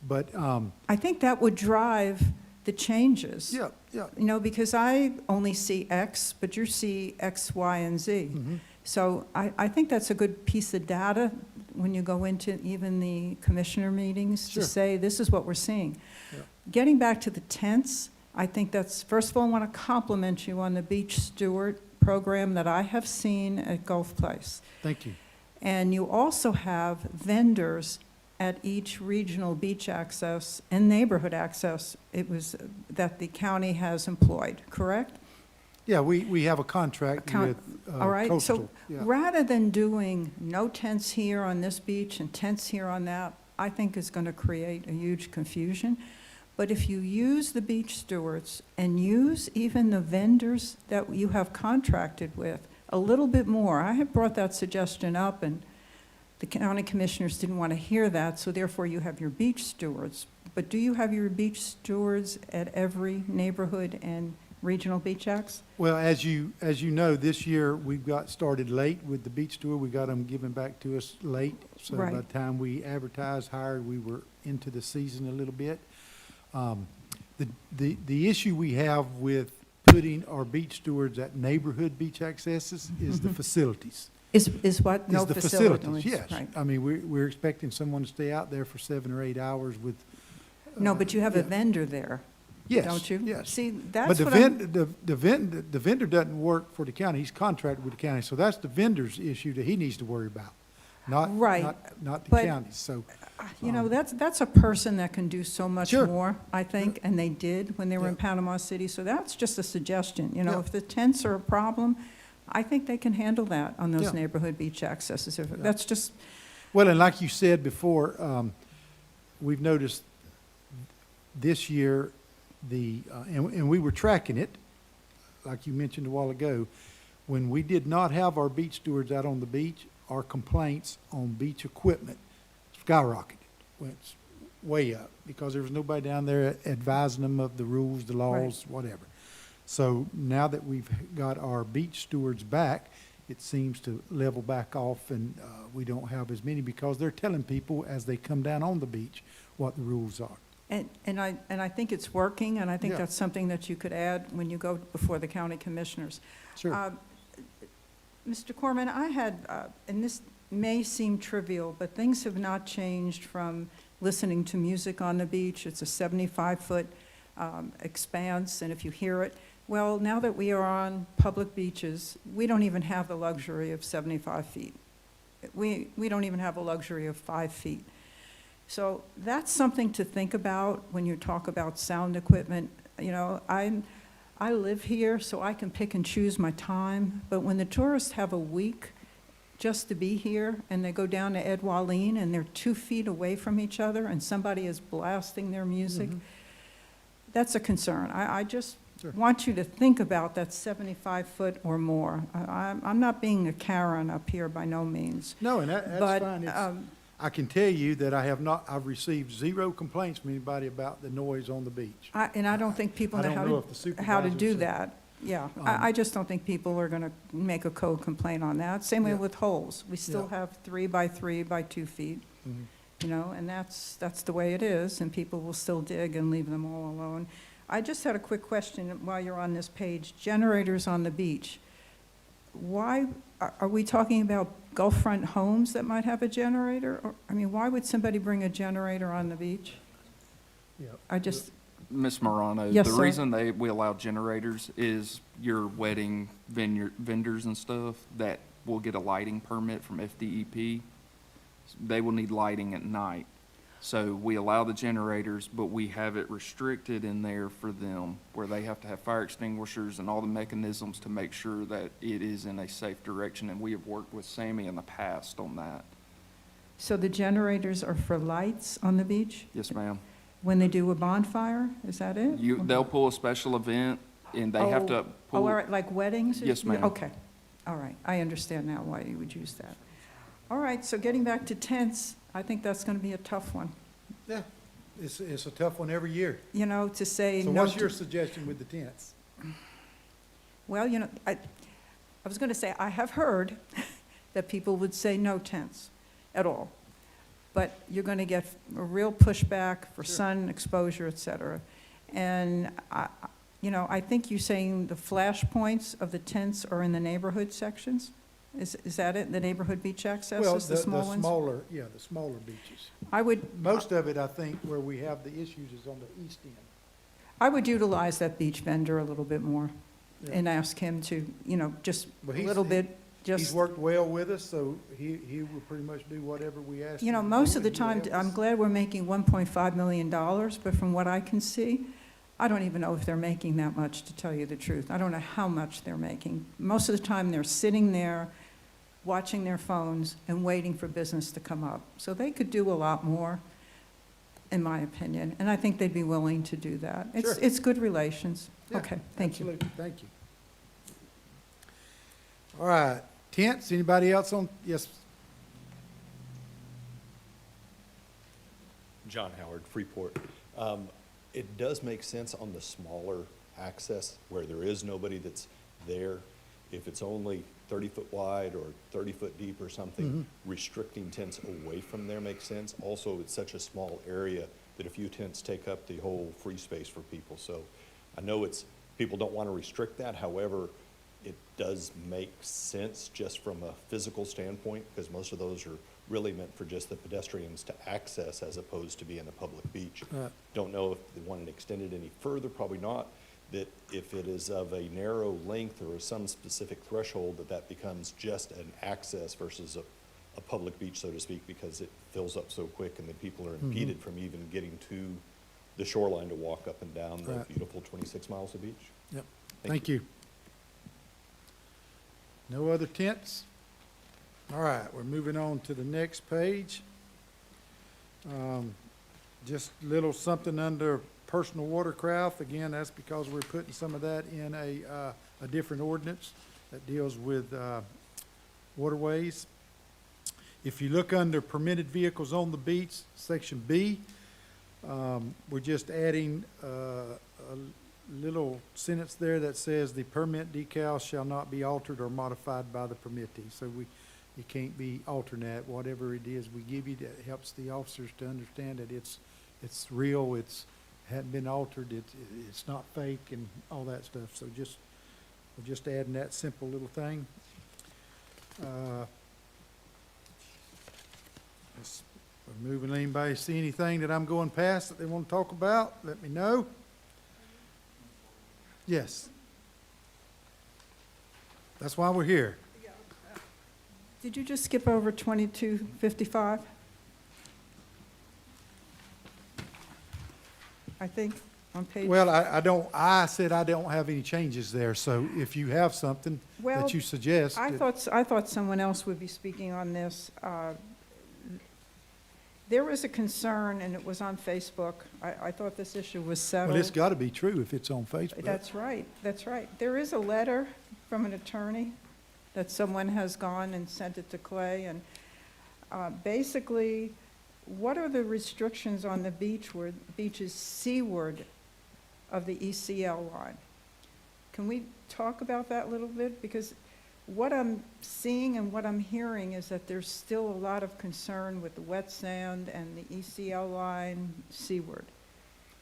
But, I think that would drive the changes. yeah. Because I only see X, but you see X, Y, and Z. Mhm. So I think that's a good piece of data when you go into even the commissioner meetings Sure. to say, this is what we're seeing. Yeah. Getting back to the tents, I think that's, first of all, I want to compliment you on the Beach Steward program that I have seen at Gulf Place. Thank you. And you also have vendors at each regional beach access and neighborhood access that the county has employed, correct? Yeah, we have a contract Con- with All right, Coastal. so Yeah. rather than doing no tents here on this beach and tents here on that, I think is going to create a huge confusion. But if you use the beach stewards and use even the vendors that you have contracted with a little bit more, I have brought that suggestion up, and the county commissioners didn't want to hear that, so therefore you have your beach stewards. But do you have your beach stewards at every neighborhood and regional beach acts? Well, as you know, this year, we've got started late with the beach tour. We got them given back to us late. So by Right. the time we advertised, hired, we were into the season a little bit. The issue we have with putting our beach stewards at neighborhood beach accesses is the facilities. Is what? No Is the facilities, yes. right. I mean, we're expecting someone to stay out there for 7 or 8 hours with. No, but you have a yeah. vendor there, Yes, don't you? yes. See, But that's the what I'm, the vendor doesn't work for the county, he's contracted with the county, so that's the vendor's issue that he needs to worry about, Right, not the but- county, so. that's a person that can do so much Sure. more, I think, and they did when they were in Yeah. Panama City, so that's just a suggestion, Yeah. if the tents are a problem, I think they can handle that on those Yeah. neighborhood beach accesses. That's just, Well, and like you said before, we've noticed this year, and we were tracking it, like you mentioned a while ago, when we did not have our beach stewards out on the beach, our complaints on beach equipment skyrocketed, went way up, because there was nobody down there advising them of the rules, the laws, whatever. So now that we've got our beach stewards back, it seems to level back off, and we don't have as many, because they're telling people as they come down on the beach what the rules are. and I think it's working, and I think Yeah. that's something that you could add when you go before the county commissioners. Sure. Mr. Corman, I had, and this may seem trivial, but things have not changed from listening to music on the beach. It's a 75-foot expanse, and if you hear it, well, now that we are on public beaches, we don't even have the luxury of 75 feet. We don't even have a luxury of 5 feet. So that's something to think about when you talk about sound equipment. I live here, so I can pick and choose my time, but when the tourists have a week just to be here, and they go down to Ed Walleen, and they're 2 feet away from each other, and somebody is blasting their music, Mhm. that's a concern. I just Sure. want you to think about that 75-foot or more. I'm not being a Karen up here by no means. No, and that's But, fine. I can tell you that I've received 0 complaints from anybody about the noise on the beach. And I don't think people I know don't how know if the how to supervisors do said- that. Yeah, I just don't think people are going to make a code complaint on that. Same way Yeah. with holes. We still Yeah. have 3 by 3 by 2 feet, Mhm. you know, and that's the way it is, and people will still dig and leave them all alone. I just had a quick question while you're on this page. Generators on the beach. Why, are we talking about Gulffront homes that might have a generator? Or, I mean, why would somebody bring a generator on the beach? Yeah. I just, Ms. Morano, Yes, the sir. reason we allow generators is your wedding vendors and stuff that will get a lighting permit from FDEP. They will need lighting at night. So we allow the generators, but we have it restricted in there for them where they have to have fire extinguishers and all the mechanisms to make sure that it is in a safe direction. And we have worked with Sammy in the past on that. so the generators are for lights on the beach? Yes, ma'am. When they do a bonfire, is that it? They'll pull a special event and they have to Oh, pull. all right, like weddings? Yes, ma'am. Okay, all right, I understand now why you would use that. All right, so getting back to tents, I think that's gonna be a tough one, Yeah, it's a tough one every year. you know, to say So no what's to- your suggestion with the tents? Well, you know, I was gonna say, I have heard that people would say no tents at all. But you're gonna get a real pushback for Sure. sun exposure, et cetera. And you know, I think you're saying the flash points of the tents are in the neighborhood sections? Is that it, the neighborhood beach access Well, is the small ones? the smaller beaches. I would, Most of it, I think, where we have the issues is on the east end. I would utilize that beach vendor a little bit more Yeah. and ask him to, you know, just Well, a he's- little bit, He's just, worked well with us, so he will pretty much do whatever we ask him you know, to most do, of the and he'll time, help I'm us. glad we're making $1.5 million, but from what I can see, I don't even know if they're making that much, to tell you the truth. I don't know how much they're making. Most of the time, they're sitting there, watching their phones and waiting for business to come up. So they could do a lot more, in my opinion, and I think they'd be willing to do that. Sure. It's good relations. Yeah, Okay, thank you. Absolutely, thank you. All right, tents, anybody else on, yes, John Howard, Freeport. It does make sense on the smaller access where there is nobody that's there. If it's only 30-foot wide or 30-foot deep or something, restricting tents away from there makes sense. Also, it's such a small area that a few tents take up the whole free space for people. So I know people don't want to restrict that. However, it does make sense just from a physical standpoint because most of those are really meant for just the pedestrians to access as opposed to being a public beach. Right. Don't know if they want it extended any further, probably not. That if it is of a narrow length or some specific threshold, that becomes just an access versus a public beach, so to speak, because it fills up so quick and then people are impeded from even getting to the shoreline to walk up and down the Right. beautiful 26 miles of beach. yep, Thank thank you. No other tents? All right, we're moving on to the next page. Just little something under personal watercraft. Again, that's because we're putting some of that in a different ordinance that deals with waterways. If you look under permitted vehicles on the beach, section B, we're just adding a little sentence there that says the permit decal shall not be altered or modified by the permittee. So it can't be alternate, whatever it is we give you that helps the officers to understand that it's real, hadn't been altered, it's not fake and all that stuff. So we're just adding that simple little thing. We're moving. Anybody see anything that I'm going past that they want to talk about? Let me know. Yes. That's why we're here. Did you just skip over 2255? I think, on page... Well, I said I don't have any changes there, so if you have something Well, that you suggest. I thought someone else would be speaking on this. There was a concern, and it was on Facebook. I thought this issue was settled. Well, it's got to be true if it's on Facebook. That's right, that's right. There is a letter from an attorney that someone has gone and sent it to Clay, and basically, what are the restrictions on the beach where the beach is seaward of the ECL line? Can we talk about that a little bit? Because what I'm seeing and what I'm hearing is that there's still a lot of concern with the wet sand and the ECL line seaward.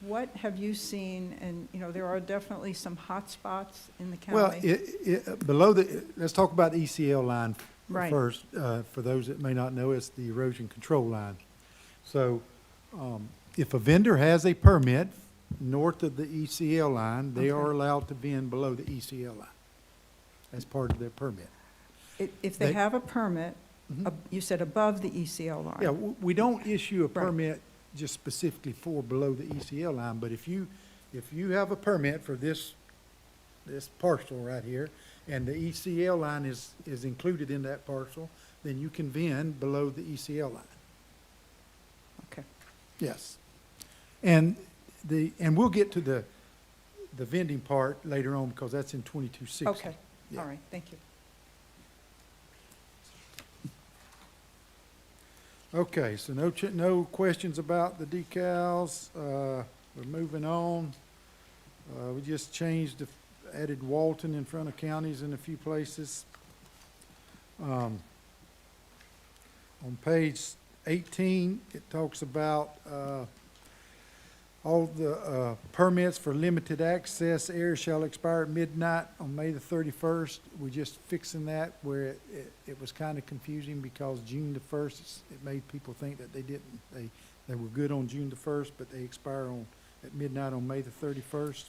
What have you seen? And, you know, there are definitely some hot spots in the Well, county. below let's talk about the ECL line Right. first. For those that may not know, it's the erosion control line. So, if a vendor has a permit north of the ECL line, they are Okay. allowed to vend below the ECL line as part of their permit. If they they- have a permit, Mhm. you said above the ECL line. Yeah, we don't issue a Right. permit just specifically for below the ECL line, but if you have a permit for this parcel right here, and the ECL line is included in that parcel, then you can vend below the ECL line. Okay. Yes. And we'll get to the vending part later on, because that's in 2260. Okay, Yeah. all right, thank you. Okay, so no questions about the decals. We're moving on. We just added Walton in front of counties in a few places. On page 18, it talks about all the permits for limited access areas shall expire at midnight on May the 31st. We're just fixing that where it was kind of confusing because June the 1st, it made people think that they were good on June the 1st, but they expire at midnight on May the 31st.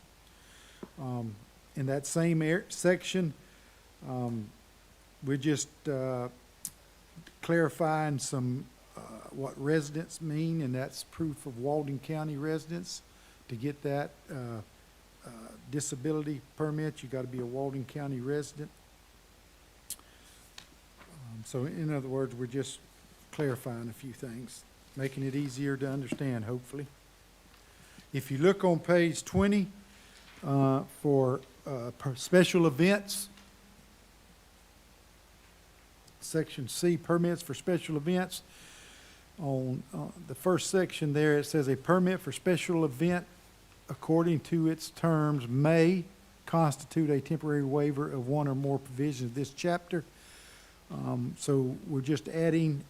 In that same section, we're just clarifying what residents mean, and that's proof of Walden County residents. To get that disability permit, you got to be a Walden County resident. So in other words, we're just clarifying a few things, making it easier to understand, hopefully. If you look on page 20, for special events, section C, permits for special events. On the first section there, it says a permit for special event according to its terms may constitute a temporary waiver of one or more provisions of this chapter. So we're just adding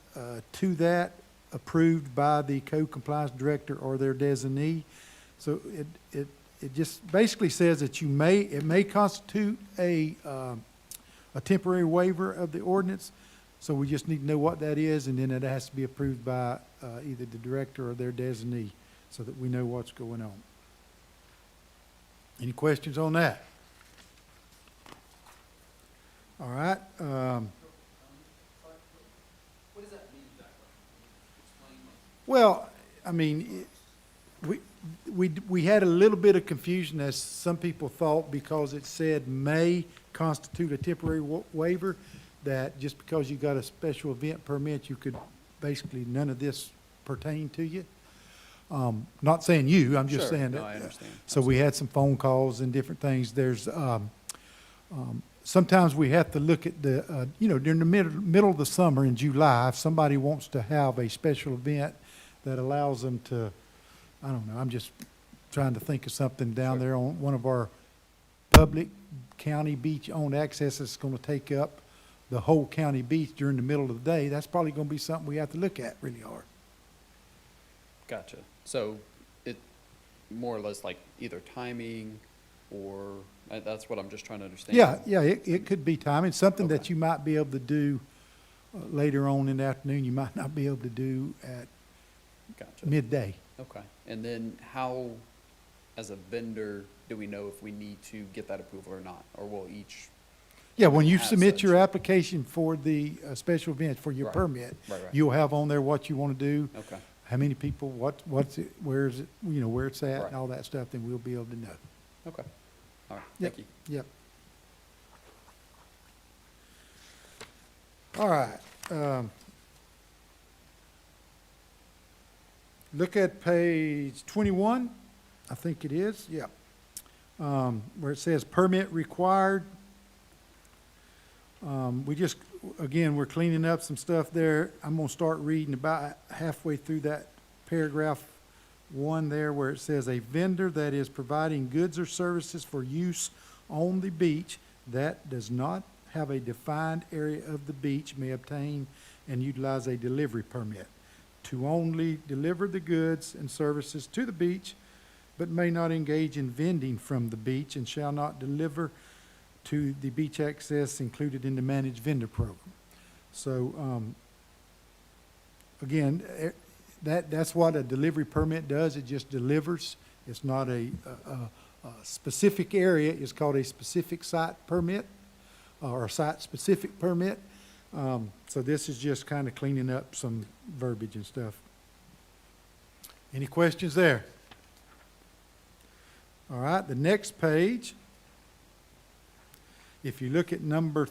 to that, approved by the code compliance director or their designee. So it just basically says that it may constitute a temporary waiver of the ordinance. So we just need to know what that is, and then it has to be approved by either the director or their designee so that we know what's going on. Any questions on that? All right. What does that mean exactly? Explain. Well, I mean, we had a little bit of confusion, as some people thought, because it said may constitute a temporary waiver, that just because you got a special event permit, you could basically, none of this pertain to you. Not saying you, I'm just Sure. saying No, that. I understand. So we had some phone calls and different things. There's, sometimes we have to look at during the middle of the summer in July, if somebody wants to have a special event that allows them to, I don't know, I'm just trying to think of something down there on one of our public county beach-owned access that's going to take up the whole county beach during the middle of the day. That's probably going to be something we have to look at really hard. Gotcha. So it more or less like either timing or, that's what I'm just trying to understand. Yeah, it could be timing, something that Okay. you might be able to do later on in the afternoon, you might not be able to do at Gotcha. midday. Okay. And then how, as a vendor, do we know if we need to get that approval or not? Or will each, Yeah, when you As submit such. your application for the special event, for your Right. permit, right. you'll have on there what you want to do, Okay. how many people, what's it, where is it, where it's at, Right. and all that stuff, then we'll be able to know. Okay. All right. Yep. Thank you. Yep. All right. Look at page 21, I think it is, yeah. Where it says permit required. We just, again, we're cleaning up some stuff there. I'm gonna start reading about halfway through that paragraph one there where it says a vendor that is providing goods or services for use on the beach that does not have a defined area of the beach may obtain and utilize a delivery permit to only deliver the goods and services to the beach, but may not engage in vending from the beach and shall not deliver to the beach access included in the managed vendor program. So, again, that's what a delivery permit does. It just delivers. It's not a specific area. It's called a specific site permit or a site-specific permit. So this is just kind of cleaning up some verbiage and stuff. Any questions there? All right, the next page, if you look at number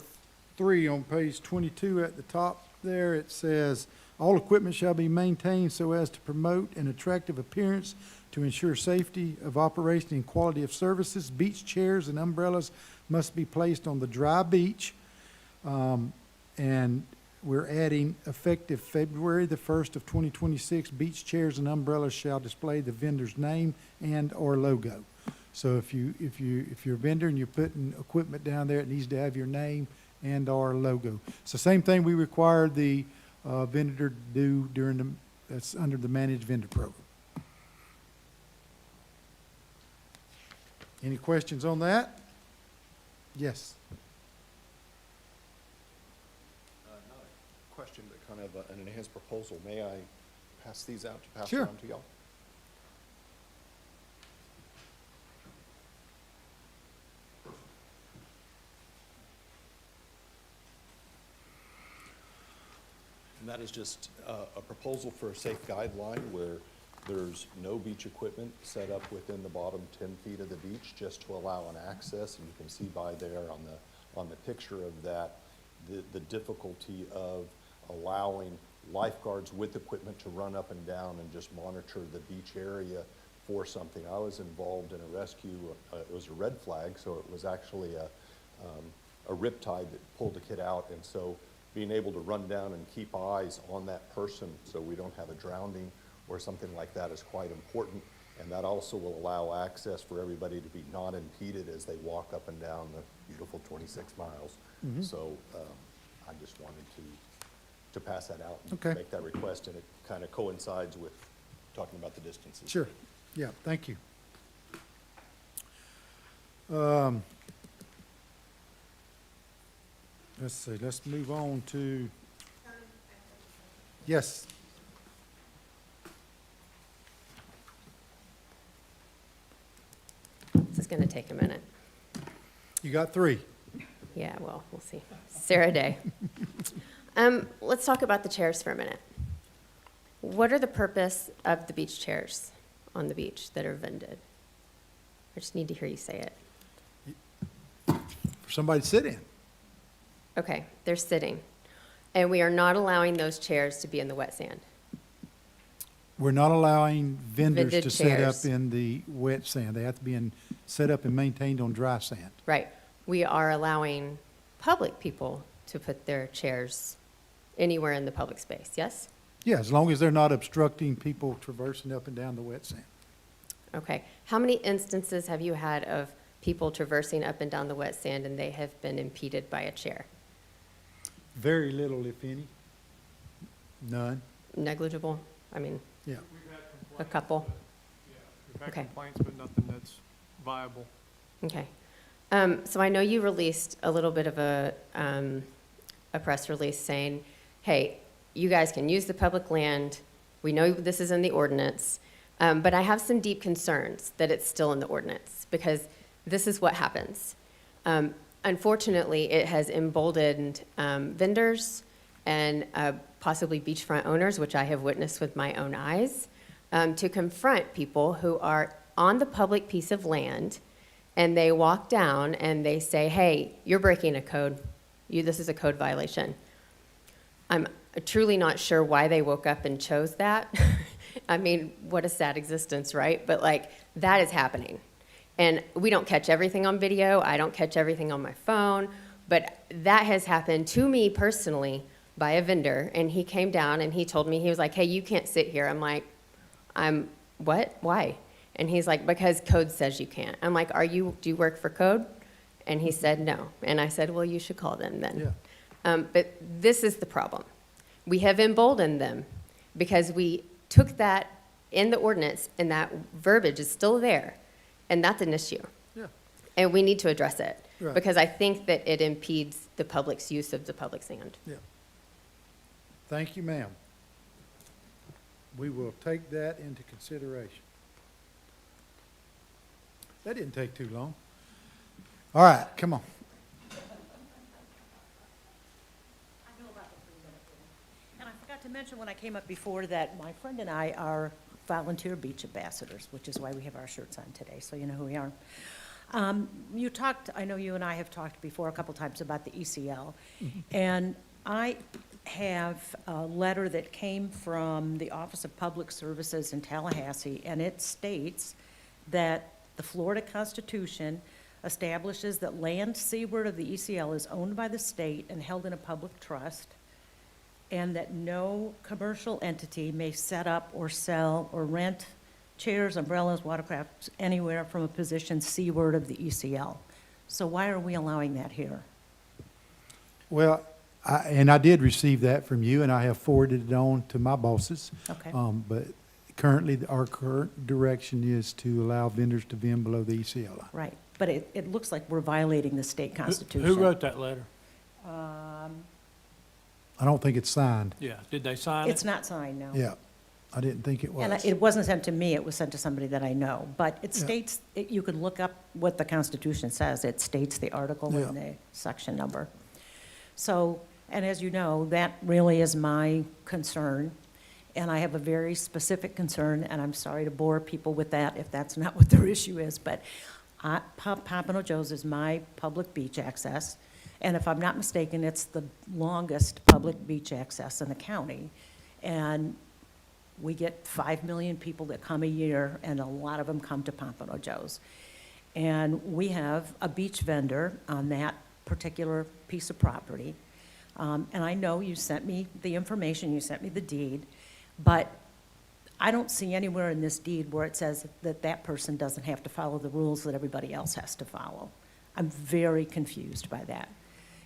3 on page 22 at the top there, it says, all equipment shall be maintained so as to promote an attractive appearance to ensure safety of operation and quality of services. Beach chairs and umbrellas must be placed on the dry beach. And we're adding effective February the 1st of 2026, beach chairs and umbrellas shall display the vendor's name and or logo. So if you're a vendor and you're putting equipment down there, it needs to have your name and or logo. It's the same thing we require the vendor to do that's under the managed vendor program. Any questions on that? Yes. Not a question, but kind of an enhanced proposal. May I pass these out to pass Sure. around to y'all? And that is just a proposal for a safe guideline where there's no beach equipment set up within the bottom 10 feet of the beach, just to allow an access. And you can see by there on the picture of that, the difficulty of allowing lifeguards with equipment to run up and down and just monitor the beach area for something. I was involved in a rescue, it was a red flag, so it was actually a riptide that pulled a kid out. And so being able to run down and keep eyes on that person so we don't have a drowning or something like that is quite important. And that also will allow access for everybody to be not impeded as they walk up and down the beautiful 26 miles. So I just wanted to pass that out and Okay. make that request, and it kind of coincides with talking about the distances. Sure. Yeah, thank you. Let's see, let's move on to, yes. This is going to take a minute. You got 3. Yeah, well, we'll see. Sarah Day. Let's talk about the chairs for a minute. What are the purpose of the beach chairs on the beach that are vended? I just need to hear you say it. For somebody to sit in. Okay, they're sitting. And we are not allowing those chairs to be in the wet sand. We're not allowing vendors Vended to set up chairs. in the wet sand. They have to be set up and maintained on dry sand. Right. We are allowing public people to put their chairs anywhere in the public space, yes? Yeah, as long as they're not obstructing people traversing up and down the wet sand. Okay. How many instances have you had of people traversing up and down the wet sand and they have been impeded by a chair? Very little, if any. None. Negligible? I mean, Yeah. a couple? We've had Okay. complaints, but nothing that's viable. Okay. So I know you released a little bit of a press release saying, hey, you guys can use the public land. We know this is in the ordinance, but I have some deep concerns that it's still in the ordinance because this is what happens. Unfortunately, it has emboldened vendors and possibly beachfront owners, which I have witnessed with my own eyes, to confront people who are on the public piece of land and they walk down and they say, hey, you're breaking a code. This is a code violation. I'm truly not sure why they woke up and chose that. I mean, what a sad existence, right? But like, that is happening. And we don't catch everything on video. I don't catch everything on my phone. But that has happened to me personally by a vendor. And he came down and he told me, he was like, hey, you can't sit here. I'm like, what? Why? And he's like, because code says you can't. I'm like, do you work for code? And he said, no. And I said, well, you should call them then. Yeah. But this is the problem. We have emboldened them because we took that in the ordinance and that verbiage is still there. And that's an issue. Yeah. And we need to address it. Right. Because I think that it impedes the public's use of the public sand. Yeah. Thank you, ma'am. We will take that into consideration. That didn't take too long. All right, come on. And I forgot to mention when I came up before that my friend and I are volunteer beach ambassadors, which is why we have our shirts on today, so you know who we are. You talked, I know you and I have talked before a couple times about the ECL, and I have a letter that came from the Office of Public Services in Tallahassee, and it states that the Florida Constitution establishes that land seaward of the ECL is owned by the state and held in a public trust, and that no commercial entity may set up or sell or rent chairs, umbrellas, watercrafts, anywhere from a position seaward of the ECL. So why are we allowing that here? Well, I did receive that from you, and I have forwarded it on to my bosses. Okay. But currently, our current direction is to allow vendors to vend below the ECL line. Right, but it looks like we're violating the state constitution. Who wrote that letter? I don't think it's signed. Yeah, did they sign it? It's not signed, no. Yeah, I didn't think it And was. it wasn't sent to me, it was sent to somebody that I know. But it Yeah. states, you can look up what the Constitution says. It states the article Yeah. and the section number. So, and as you know, that really is my concern. And I have a very specific concern, and I'm sorry to bore people with that if that's not what their issue is. But Pompano Joe's is my public beach access. And if I'm not mistaken, it's the longest public beach access in the county. And we get 5 million people that come a year, and a lot of them come to Pompano Joe's. And we have a beach vendor on that particular piece of property. And I know you sent me the information, you sent me the deed, but I don't see anywhere in this deed where it says that that person doesn't have to follow the rules that everybody else has to follow. I'm very confused by that.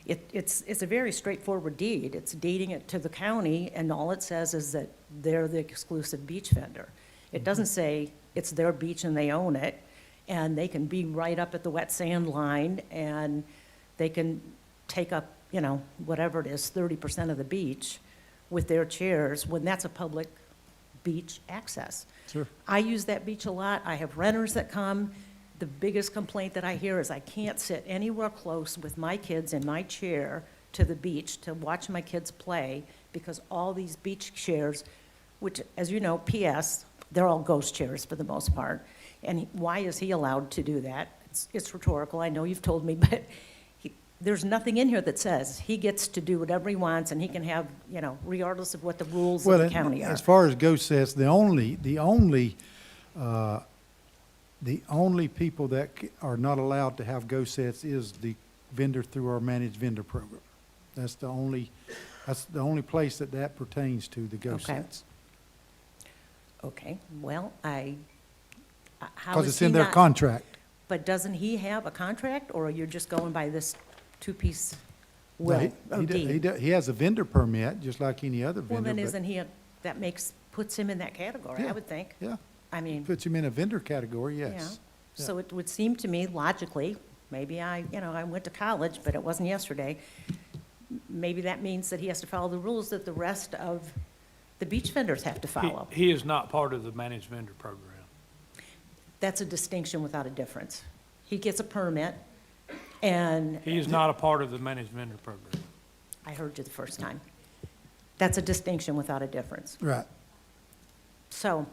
It's a very straightforward deed. It's deeding it to the county, and all it says is that they're the exclusive beach vendor. It doesn't say it's their beach and they own it, and they can be right up at the wet sand line, and they can take up, you know, whatever it is, 30% of the beach with their chairs, when that's a public beach access. Sure. I use that beach a lot. I have renters that come. The biggest complaint that I hear is I can't sit anywhere close with my kids in my chair to the beach to watch my kids play because all these beach chairs, which, as you know, PS, they're all ghost chairs for the most part. And why is he allowed to do that? It's rhetorical, I know you've told me, but there's nothing in here that says he gets to do whatever he wants and he can have, you know, regardless of what the rules of Well, the county are. as far as ghost sets, the only people that are not allowed to have ghost sets is the vendor through our managed vendor program. That's the only place that pertains to, the ghost Okay. sets. Okay, well, how Because is it's he in their not- contract. But doesn't he have a contract, or you're just going by this two-piece No, will, or deed? He has a vendor permit, just like any other vendor. Well, then but- isn't he, puts him in that category, I Yeah. would think. Yeah, I mean, puts him in a vendor category, yeah. yes. So it would seem to me logically, maybe I went to college, but it wasn't yesterday. Maybe that means that he has to follow the rules that the rest of the beach vendors have to follow. He is not part of the managed vendor program. That's a distinction without a difference. He gets a permit, and He is not a part of the managed vendor program. I heard you the first time. That's a distinction without a difference. Right. So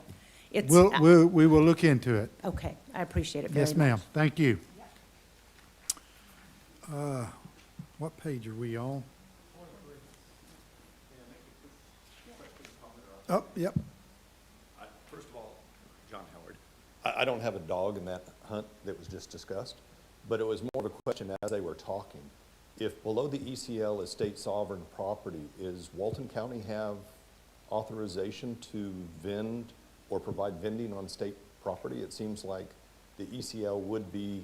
it's. We will look into it. Okay, I appreciate it very much. Yes, ma'am. Thank you. What page are we on? Oh, yep. I don't have a dog in that hunt that was just discussed, but it was more of a question as they were talking. If below the ECL is state sovereign property, is Walton County have authorization to vend or provide vending on state property? It seems like the ECL would be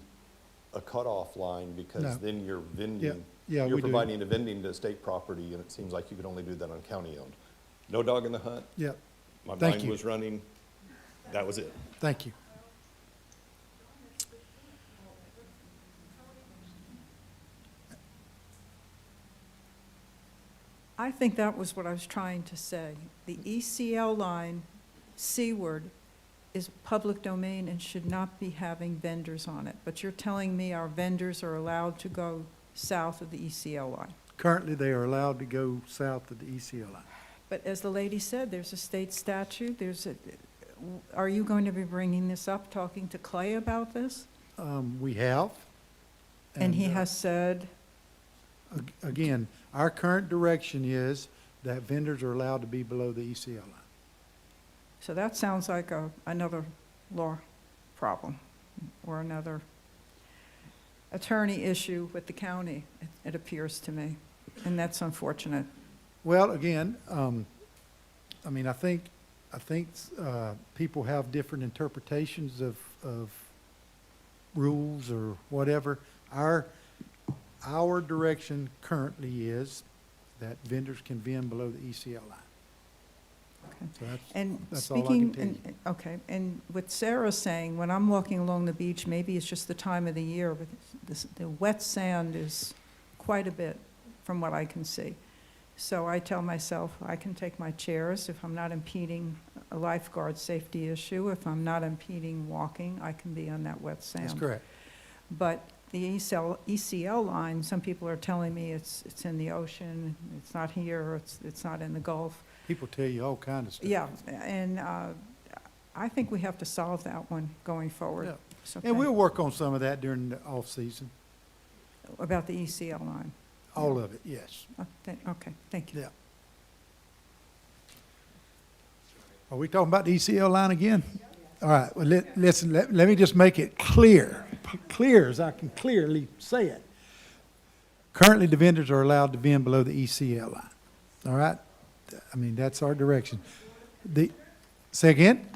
a cutoff line No. because then you're vending. Yeah, You're we do. providing a vending to state property, and it seems like you could only do that on county-owned. No dog in the hunt? Yep, My Thank mind you. was running, that was it. thank you. I think that was what I was trying to say. The ECL line seaward is public domain and should not be having vendors on it. But you're telling me our vendors are allowed to go south of the ECL line. Currently, they are allowed to go south of the ECL line. But as the lady said, there's a state statute, are you going to be bringing this up, talking to Clay about this? We have. And he uh, has said, Again, our current direction is that vendors are allowed to be below the ECL line. so that sounds like another law problem or another attorney issue with the county, it appears to me. And that's unfortunate. Well, again, I mean, I think people have different interpretations of rules or whatever. Our direction currently is that vendors can vend below the ECL line. Okay. So And that's all I can speaking, tell you. okay, and with Sarah saying, when I'm walking along the beach, maybe it's just the time of the year, but the wet sand is quite a bit from what I can see. So I tell myself, I can take my chairs if I'm not impeding a lifeguard safety issue. If I'm not impeding walking, I can be on that wet sand. That's correct. But the ECL line, some people are telling me it's in the ocean, it's not here, or it's not in the Gulf. People tell you all kinds of stuff. Yeah, and I think we have to solve that one going forward. Yeah. So And we'll thank- work on some of that during the off-season. About the ECL line. All of it, yes. Okay, thank you. Yeah. Are we talking about the ECL line again? All right, well, listen, let me just make it clear as I can clearly say it. Currently, the vendors are allowed to vend below the ECL line. All right? I mean, that's our direction. Say again?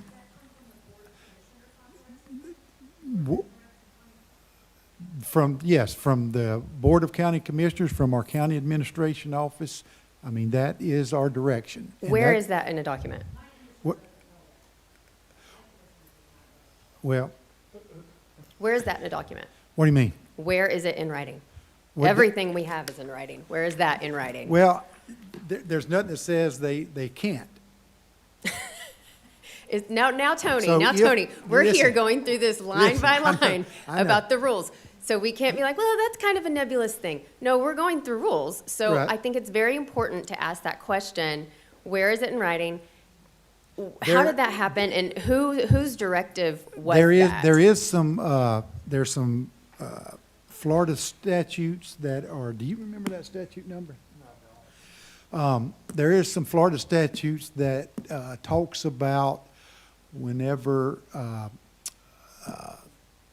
From the Board of County Commissioners, from our county administration office. I mean, that is our direction. And Where is that in a document? Well, Where is that in a document? what do you mean? Where is it in writing? What the- Everything we have is in writing. Where is that in writing? Well, there's nothing that says they can't. Now, Tony, So if- we're here listen, going through this line listen, by I know, line I know. about the rules. So we can't be like, well, that's kind of a nebulous thing. No, we're going through rules. So Right. I think it's very important to ask that question, where is it in writing? How There- did that happen, and whose directive was that? There's some Florida statutes that are, do you remember that statute number? There is some Florida statutes that talks about whenever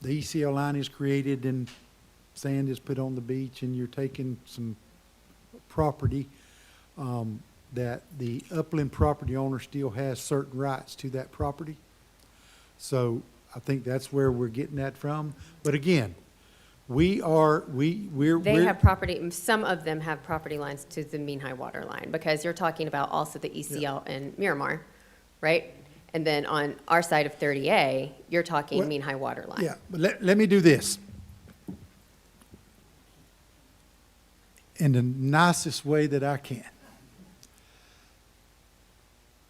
the ECL line is created and sand is put on the beach and you're taking some property, that the upland property owner still has certain rights to that property. So I think that's where we're getting that from. But again, we're They have property, some of them have property lines to the mean high water line, because you're talking about also the ECL in Miramar, right? And then on our side of 30A, you're talking Well, mean high water line. Yeah, but let me do this. In the nicest way that I can.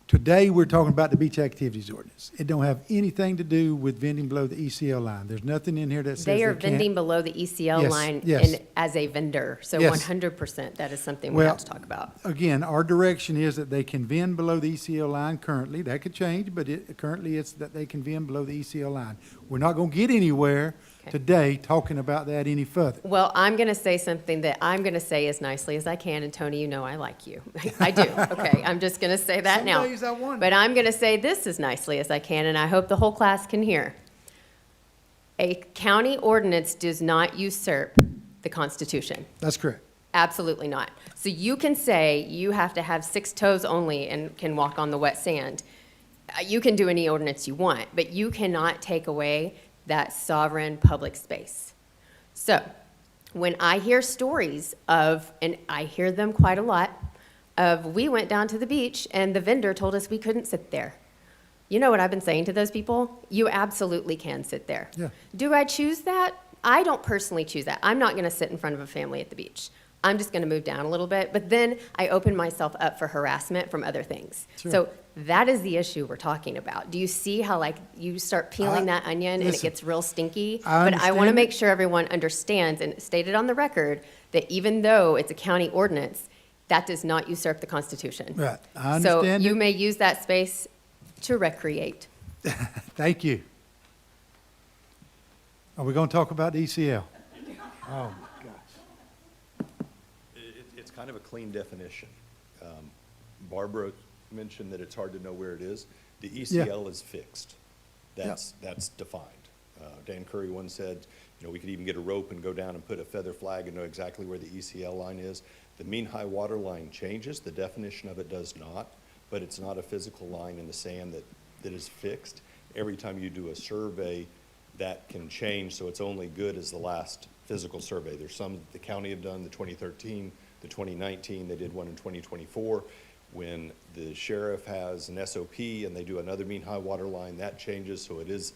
Today, we're talking about the beach activities ordinance. It don't have anything to do with vending below the ECL line. There's nothing in here that says they They are can't. vending below the ECL Yes, line yes. and as a vendor, so Yes. 100%, that is something we Well, have to talk about. Again, our direction is that they can vend below the ECL line currently. That could change, but currently it's that they can vend below the ECL line. We're not going to get anywhere Okay. today talking about that any further. Well, I'm going to say something that I'm going to say as nicely as I can, and Tony, you know I like you. I do, okay? I'm just going to say that Some now. days I wonder. But I'm going to say this as nicely as I can, and I hope the whole class can hear. A county ordinance does not usurp the Constitution. That's correct. Absolutely not. So you can say you have to have 6 toes only and can walk on the wet sand. You can do any ordinance you want, but you cannot take away that sovereign public space. So when I hear stories of, and I hear them quite a lot, of we went down to the beach and the vendor told us we couldn't sit there. You know what I've been saying to those people? You absolutely can sit there. Yeah. Do I choose that? I don't personally choose that. I'm not going to sit in front of a family at the beach. I'm just going to move down a little bit, but then I open myself up for harassment from other things. Sure. So that is the issue we're talking about. Do you see how like you start peeling that onion and it listen, gets real stinky? I But I want to understand make it. sure everyone understands and stated on the record that even though it's a county ordinance, that does not usurp the Constitution. Right. I So understand you it. may use that space to recreate. Thank you. Are we going to talk about the ECL? Oh, my gosh. It's kind of a clean definition. Barbara mentioned that it's hard to know where it is. The ECL is fixed. That's defined. Dan Curry once said, you know, we could even get a rope and go down and put a feather flag and know exactly where the ECL line is. The mean high water line changes. The definition of it does not, but it's not a physical line in the sand that is fixed. Every time you do a survey, that can change, so it's only good as the last physical survey. There's some the county have done, the 2013, the 2019, they did one in 2024. When the sheriff has an SOP and they do another mean high water line, that changes, so it is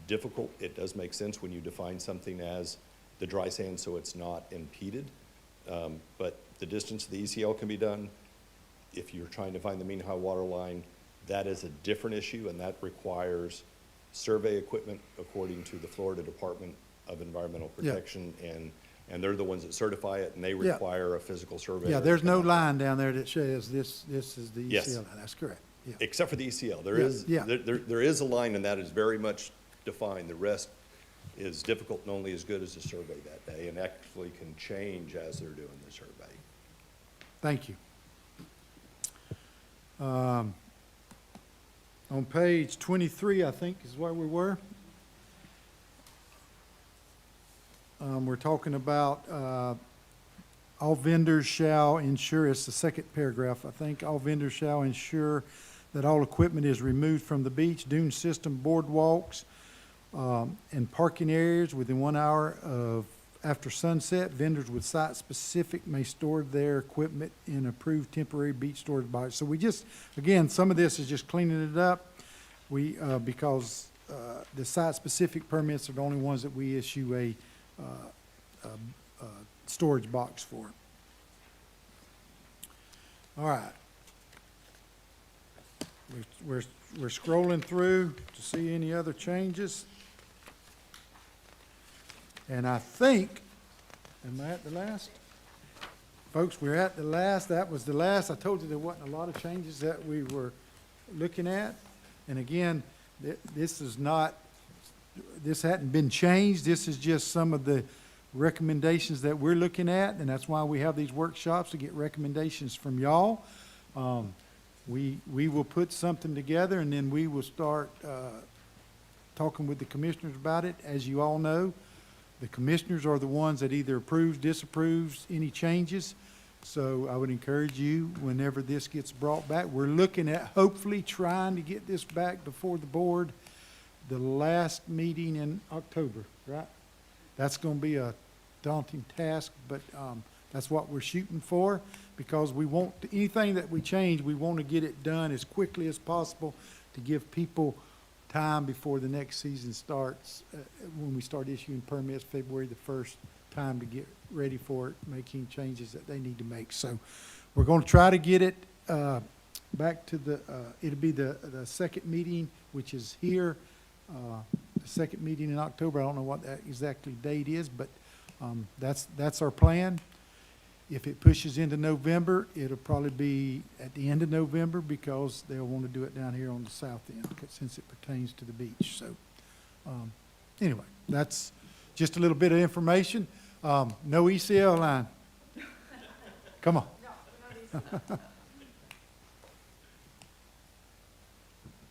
difficult. It does make sense when you define something as the dry sand so it's not impeded. But the distance of the ECL can be done. If you're trying to find the mean high water line, that is a different issue, and that requires survey equipment according to the Florida Department of Environmental Yeah. Protection, and they're the ones that certify it, and they Yeah. require a physical survey. Yeah, there's no line down there that says this is the Yes. ECL line. That's correct. Yeah. Except for the ECL. There Yeah, is, yeah. there is a line, and that is very much defined. The rest is difficult and only as good as the survey that day, and actually can change as they're doing the survey. Thank you. On page 23, I think, is where we were. We're talking about all vendors shall ensure, it's the second paragraph, I think, all vendors shall ensure that all equipment is removed from the beach, dune system, boardwalks, and parking areas within 1 hour of after sunset. Vendors with site-specific may store their equipment in approved temporary beach storage boxes. So we just, again, some of this is just cleaning it up. Because the site-specific permits are the only ones that we issue a storage box for. All right. We're scrolling through to see any other changes. And I think, am I at the last? Folks, we're at the last. That was the last. I told you there wasn't a lot of changes that we were looking at. And again, this is not, this hadn't been changed. This is just some of the recommendations that we're looking at, and that's why we have these workshops, to get recommendations from y'all. We will put something together, and then we will start talking with the commissioners about it. As you all know, the commissioners are the ones that either approves, disapproves any changes. So I would encourage you, whenever this gets brought back, we're looking at hopefully trying to get this back before the board the last meeting in October, right? That's going to be a daunting task, but that's what we're shooting for, because we want, anything that we change, we want to get it done as quickly as possible to give people time before the next season starts, when we start issuing permits February the 1st, time to get ready for it, making changes that they need to make. So we're going to try to get it back to the, it'll be the second meeting, which is here, the second meeting in October. I don't know what that exactly date is, but that's our plan. If it pushes into November, it'll probably be at the end of November, because they'll want to do it down here on the south end, since it pertains to the beach. So anyway, that's just a little bit of information. No ECL line. Come on.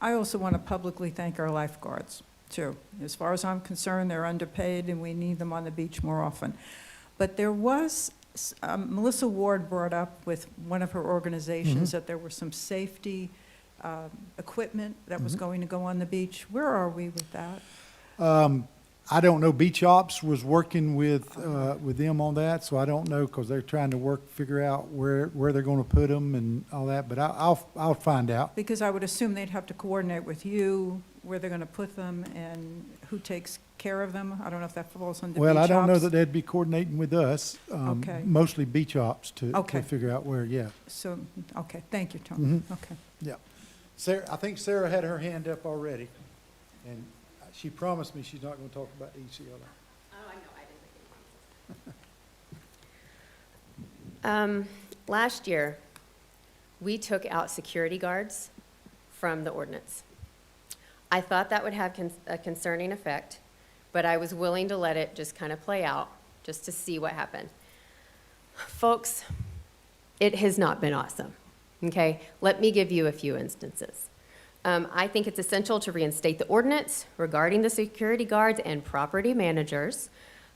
I also want to publicly thank our lifeguards. too. As far as I'm concerned, they're underpaid, and we need them on the beach more often. But there was, Melissa Ward brought up with one of her organizations that there were some safety equipment that was going to go on the beach. Where are we with that? I don't know, Beach Ops was working with them on that, so I don't know, because they're trying to figure out where they're gonna put them and all that, but I'll find out. Because I would assume they'd have to coordinate with you where they're going to put them and who takes care of them. I don't know if that falls under Beach Well, I don't know Ops. that they'd be coordinating with us, Okay. mostly Beach Ops to Okay. figure out where, yeah. So, okay, thank you, Tony. Mhm. Okay. Yeah. Sarah, I think Sarah had her hand up already, and she promised me she's not gonna talk about ECLI. Oh, I know, I didn't. Last year, we took out security guards from the ordinance. I thought that would have a concerning effect, but I was willing to let it just kind of play out, just to see what happened. Folks, it has not been awesome, okay? Let me give you a few instances. I think it's essential to reinstate the ordinance regarding the security guards and property managers.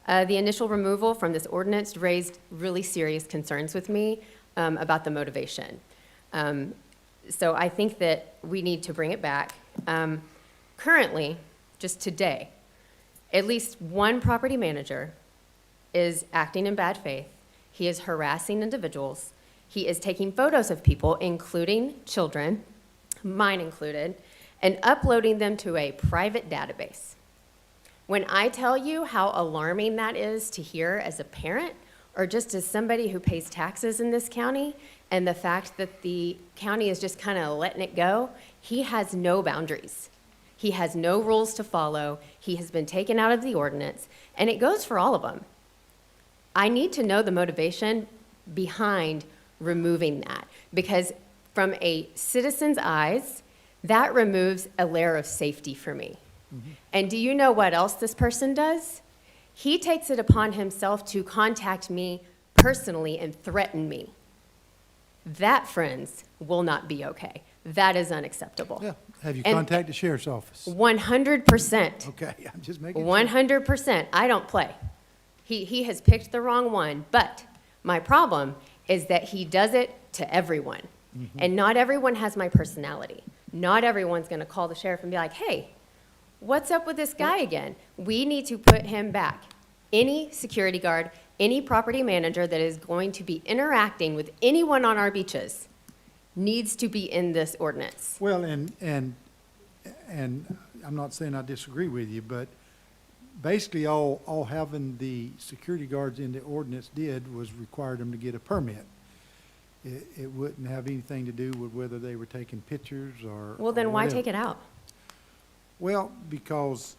The initial removal from this ordinance raised really serious concerns with me about the motivation. So I think that we need to bring it back. Currently, just today, at least one property manager is acting in bad faith. He is harassing individuals. He is taking photos of people, including children, mine included, and uploading them to a private database. When I tell you how alarming that is to hear as a parent, or just as somebody who pays taxes in this county, and the fact that the county is just kind of letting it go, he has no boundaries. He has no rules to follow. He has been taken out of the ordinance, and it goes for all of them. I need to know the motivation behind removing that, because from a citizen's eyes, that removes a layer of safety for me. And do you know what else this person does? He takes it upon himself to contact me personally and threaten me. That, friends, will not be okay. That is unacceptable. Yeah, have you And- contacted the sheriff's office? 100%. Okay, I'm just making sure. 100%. I don't play. He has picked the wrong one, but my problem is that he does it to everyone. And not everyone has my personality. Not everyone's going to call the sheriff and be like, hey, what's up with this guy again? We need to put him back. Any security guard, any property manager that is going to be interacting with anyone on our beaches needs to be in this ordinance. Well, and I'm not saying I disagree with you, but basically all having the security guards in the ordinance did was require them to get a permit. It wouldn't have anything to do with whether they were taking pictures or. Well, then why take it out? Well, because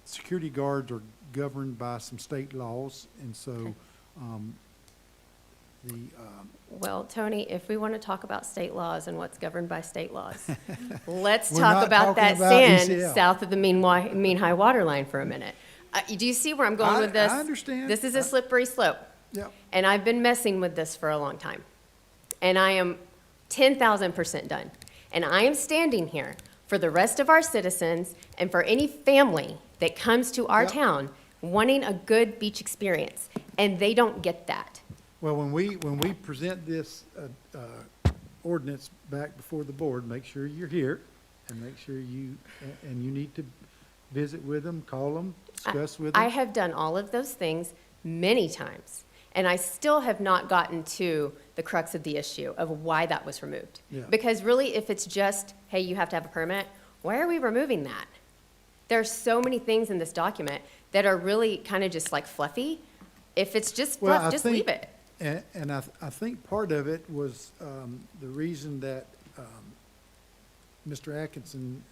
security guards are governed by some state laws, and so Okay. the, Well, Tony, if we want to talk about state laws and what's governed by state laws, let's We're talk not about talking that about sand ECL. south of the mean high water line for a minute. Do you see where I'm going with this? I understand. This is a slippery slope, yeah, and I've been messing with this for a long time. And I am 10,000% done. And I am standing here for the rest of our citizens and for any family that comes to our Yep. town wanting a good beach experience, and they don't get that. well, when we present this ordinance back before the board, make sure you're here, and make sure you need to visit with them, call them, discuss with them. I have done all of those things many times, and I still have not gotten to the crux of the issue of why that was removed. Yeah. Because really, if it's just, hey, you have to have a permit, why are we removing that? There are so many things in this document that are really kind of just like fluffy. If it's just Well, fluff, I just think- leave it. And I think part of it was the reason that Mr. Atkinson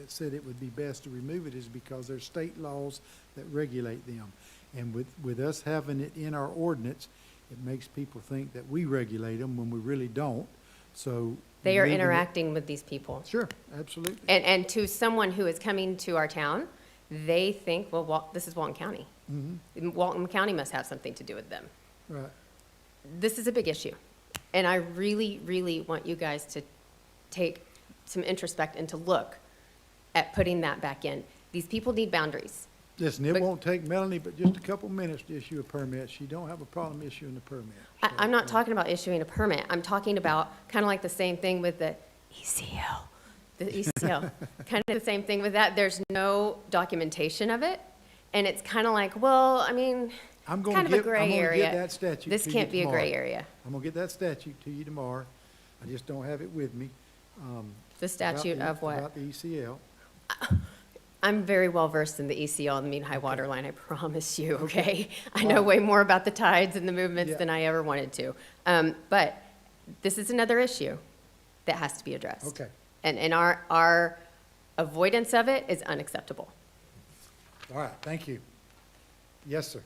said it would be best to remove it is because there's state laws that regulate them. And with us having it in our ordinance, it makes people think that we regulate them when we really don't, so. They are removing it- interacting with these people. Sure, absolutely. And to someone who is coming to our town, they think, well, this is Walton County. Walton County must have something to do with them. Right. This is a big issue. And I really, really want you guys to take some introspect and to look at putting that back in. These people need boundaries. Listen, it But- won't take Melanie but just a couple minutes to issue a permit. She don't have a problem issuing the permit. So, I'm not talking about issuing a permit. I'm talking about kind of like the same thing with the ECL. The ECL, kind of the same thing with that. There's no documentation of it. And it's kind of like, well, I mean, I'm gonna kind of a get, I'm gray gonna area. get that statute This to you can't be a gray tomorrow. area. I'm gonna get that statute to you tomorrow. I just don't have it with me. The statute of what? About the E ECL. I'm very well versed in the ECL and the mean high water line, I promise you, okay? I know way more about the tides and the movements Yeah. than I ever wanted to. But this is another issue that has to be addressed. Okay. And our avoidance of it is unacceptable. All right, thank you. Yes, sir.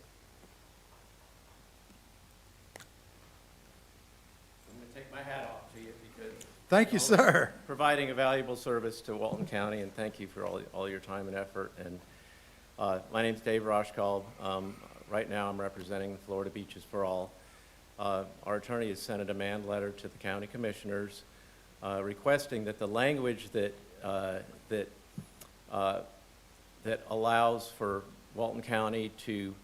I'm going to take my hat off to you because Thank you, sir. providing a valuable service to Walton County, and thank you for all your time and effort. And my name's Dave Roshkald. Right now, I'm representing the Florida Beaches for All. Our attorney has sent a demand letter to the county commissioners requesting that the language that allows for Walton County to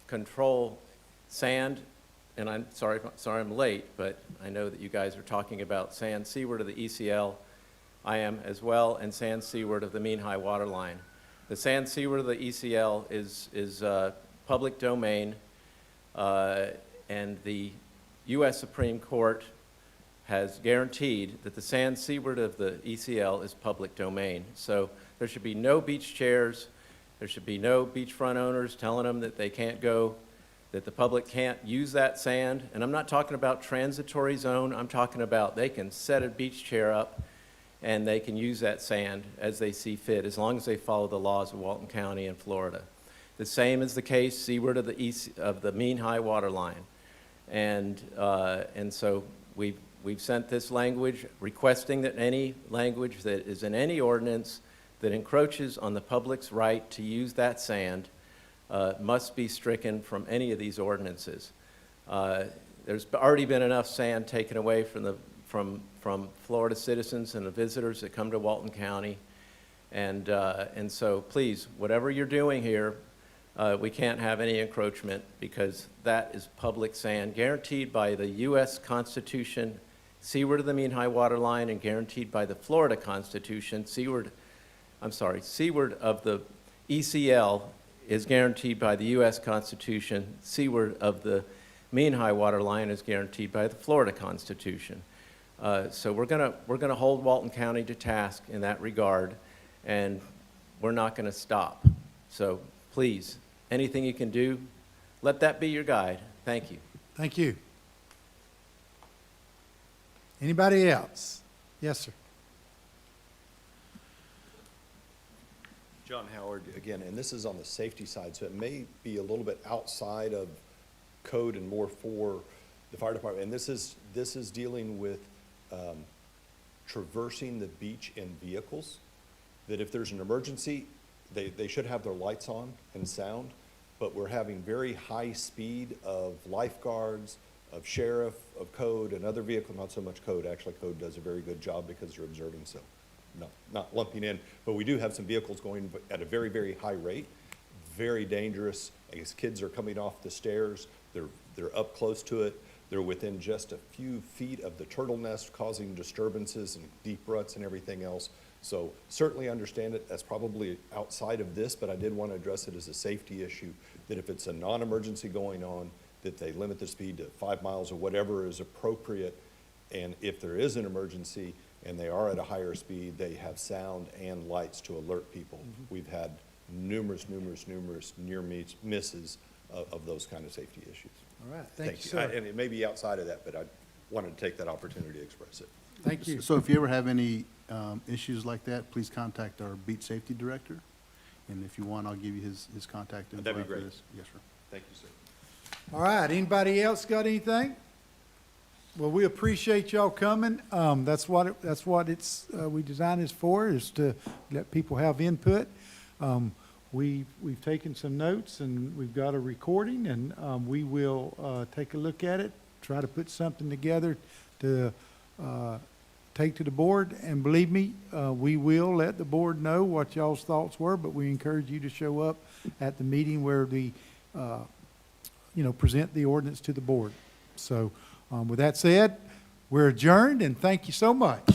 control sand, and I'm sorry I'm late, but I know that you guys are talking about sand seaward of the ECL. I am as well, and sand seaward of the mean high water line. The sand seaward of the ECL is public domain, and the U.S. Supreme Court has guaranteed that the sand seaward of the ECL is public domain. So there should be no beach chairs, there should be no beachfront owners telling them that they can't go, that the public can't use that sand. And I'm not talking about transitory zone, I'm talking about they can set a beach chair up and they can use that sand as they see fit, as long as they follow the laws of Walton County and Florida. The same is the case seaward of the mean high water line. And so we've sent this language requesting that any language that is in any ordinance that encroaches on the public's right to use that sand must be stricken from any of these ordinances. There's already been enough sand taken away from Florida citizens and the visitors that come to Walton County. And so please, whatever you're doing here, we can't have any encroachment because that is public sand guaranteed by the U.S. Constitution seaward of the mean high water line and guaranteed by the Florida Constitution seaward of the ECL is guaranteed by the U.S. Constitution. Seaward of the mean high water line is guaranteed by the Florida Constitution. So we're gonna hold Walton County to task in that regard, and we're not gonna stop. So please, anything you can do, let that be your guide. Thank you. Thank you. Anybody else? Yes, sir. John Howard, again, and this is on the safety side, so it may be a little bit outside of code and more for the fire department. And this is dealing with traversing the beach in vehicles, that if there's an emergency, they should have their lights on and sound, but we're having very high speed of lifeguards, of sheriff, of code, and other vehicle, not so much code. Actually, code does a very good job because they're observing, so not lumping in. But we do have some vehicles going at a very, very high rate, very dangerous. I guess kids are coming off the stairs. They're up close to it. They're within just a few feet of the turtle nest, causing disturbances and deep ruts and everything else. So certainly understand it. That's probably outside of this, but I did want to address it as a safety issue, that if it's a non-emergency going on, that they limit the speed to 5 miles or whatever is appropriate. And if there is an emergency and they are at a higher speed, they have sound and lights to alert people. We've had numerous near misses of those kind of safety issues. All right, thank you, sir. And it may be outside of that, but I wanted to take that opportunity to express it. Thank you. So if you ever have any issues like that, please contact our beach safety director. And if you want, I'll give you his contact info That'd be after great. this. Yes, sir. Thank you, sir. All right, anybody else got anything? Well, we appreciate y'all coming. That's what we designed this for, is to let people have input. We've taken some notes and we've got a recording, and we will take a look at it, try to put something together to take to the board, and believe me, we will let the board know what y'all's thoughts were, but we encourage you to show up at the meeting where we, present the ordinance to the board. So, with that said, we're adjourned, and thank you so much.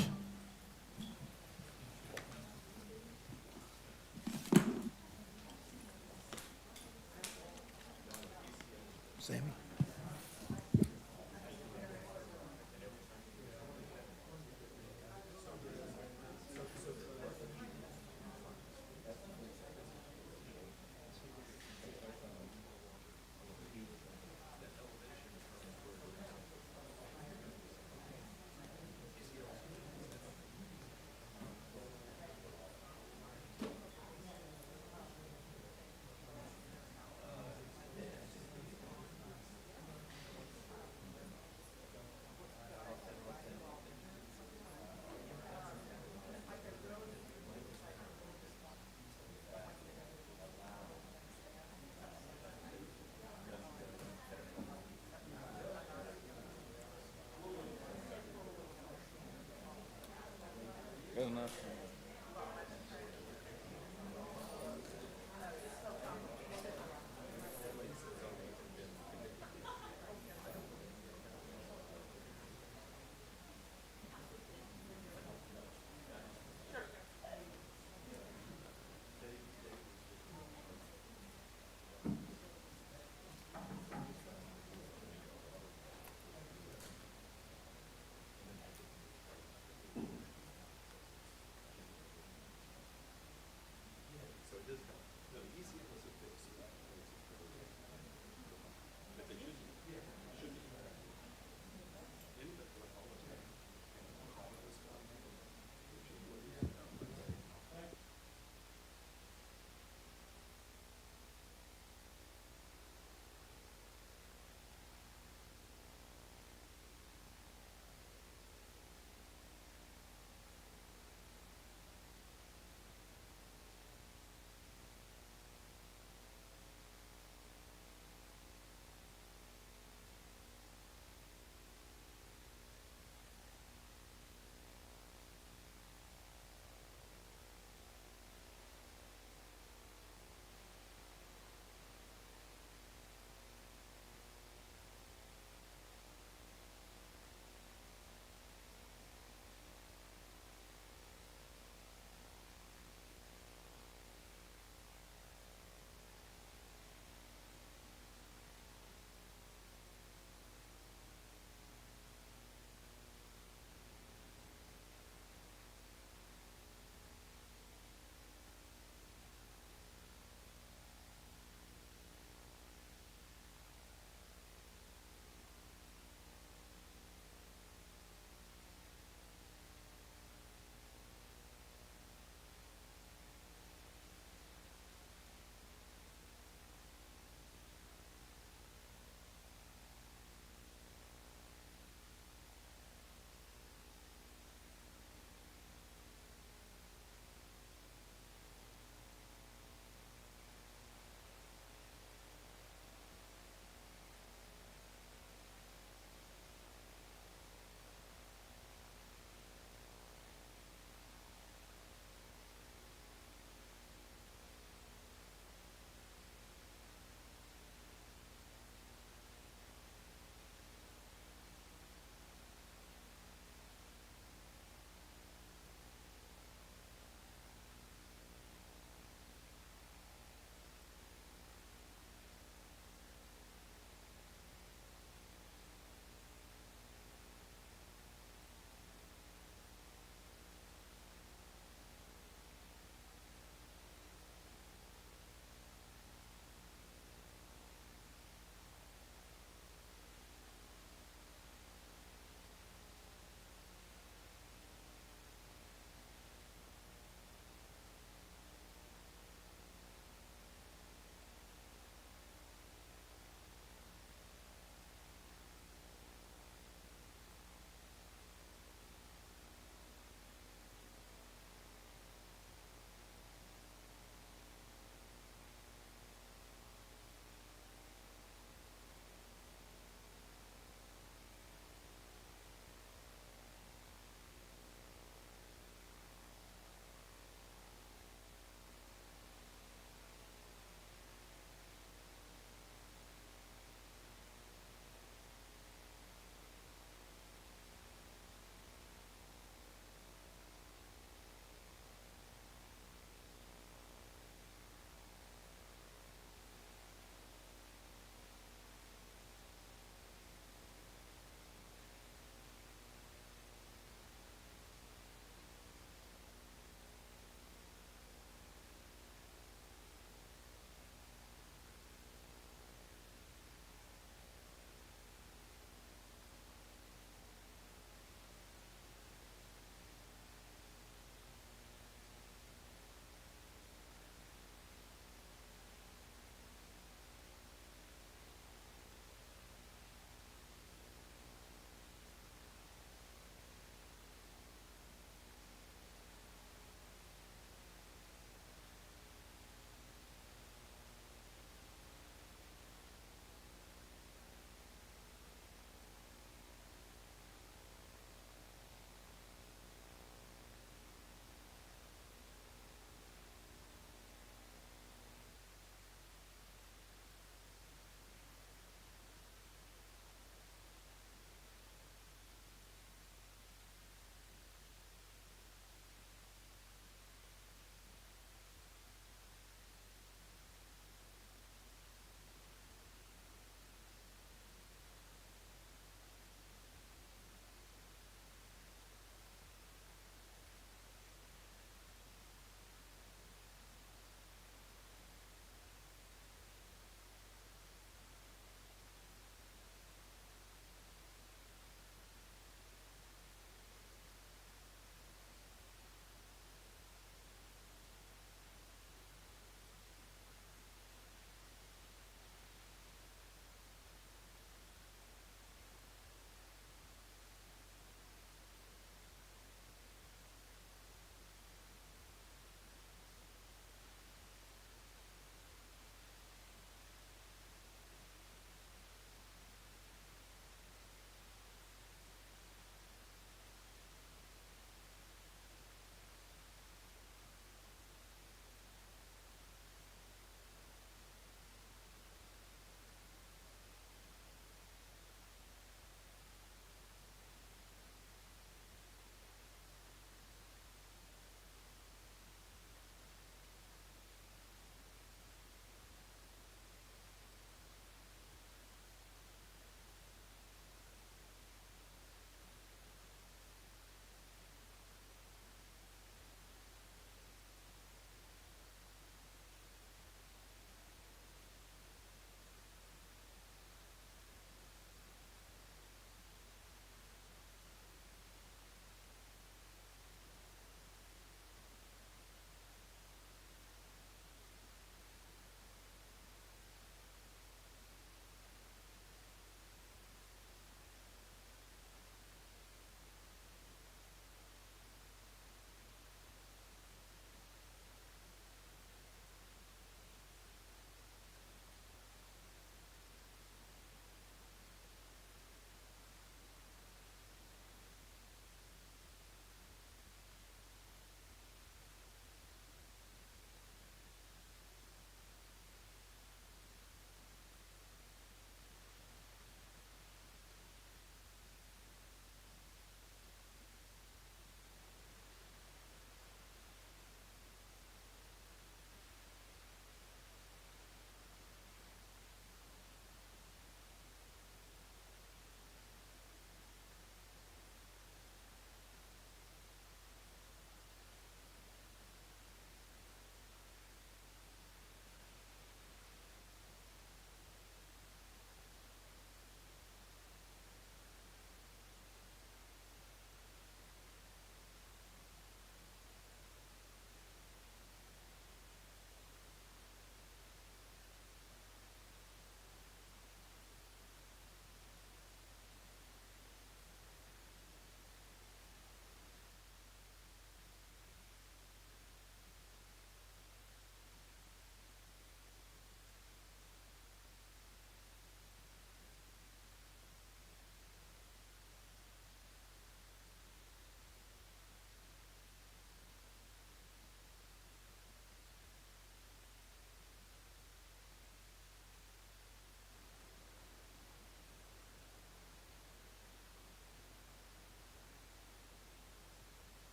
Sammy? Good enough.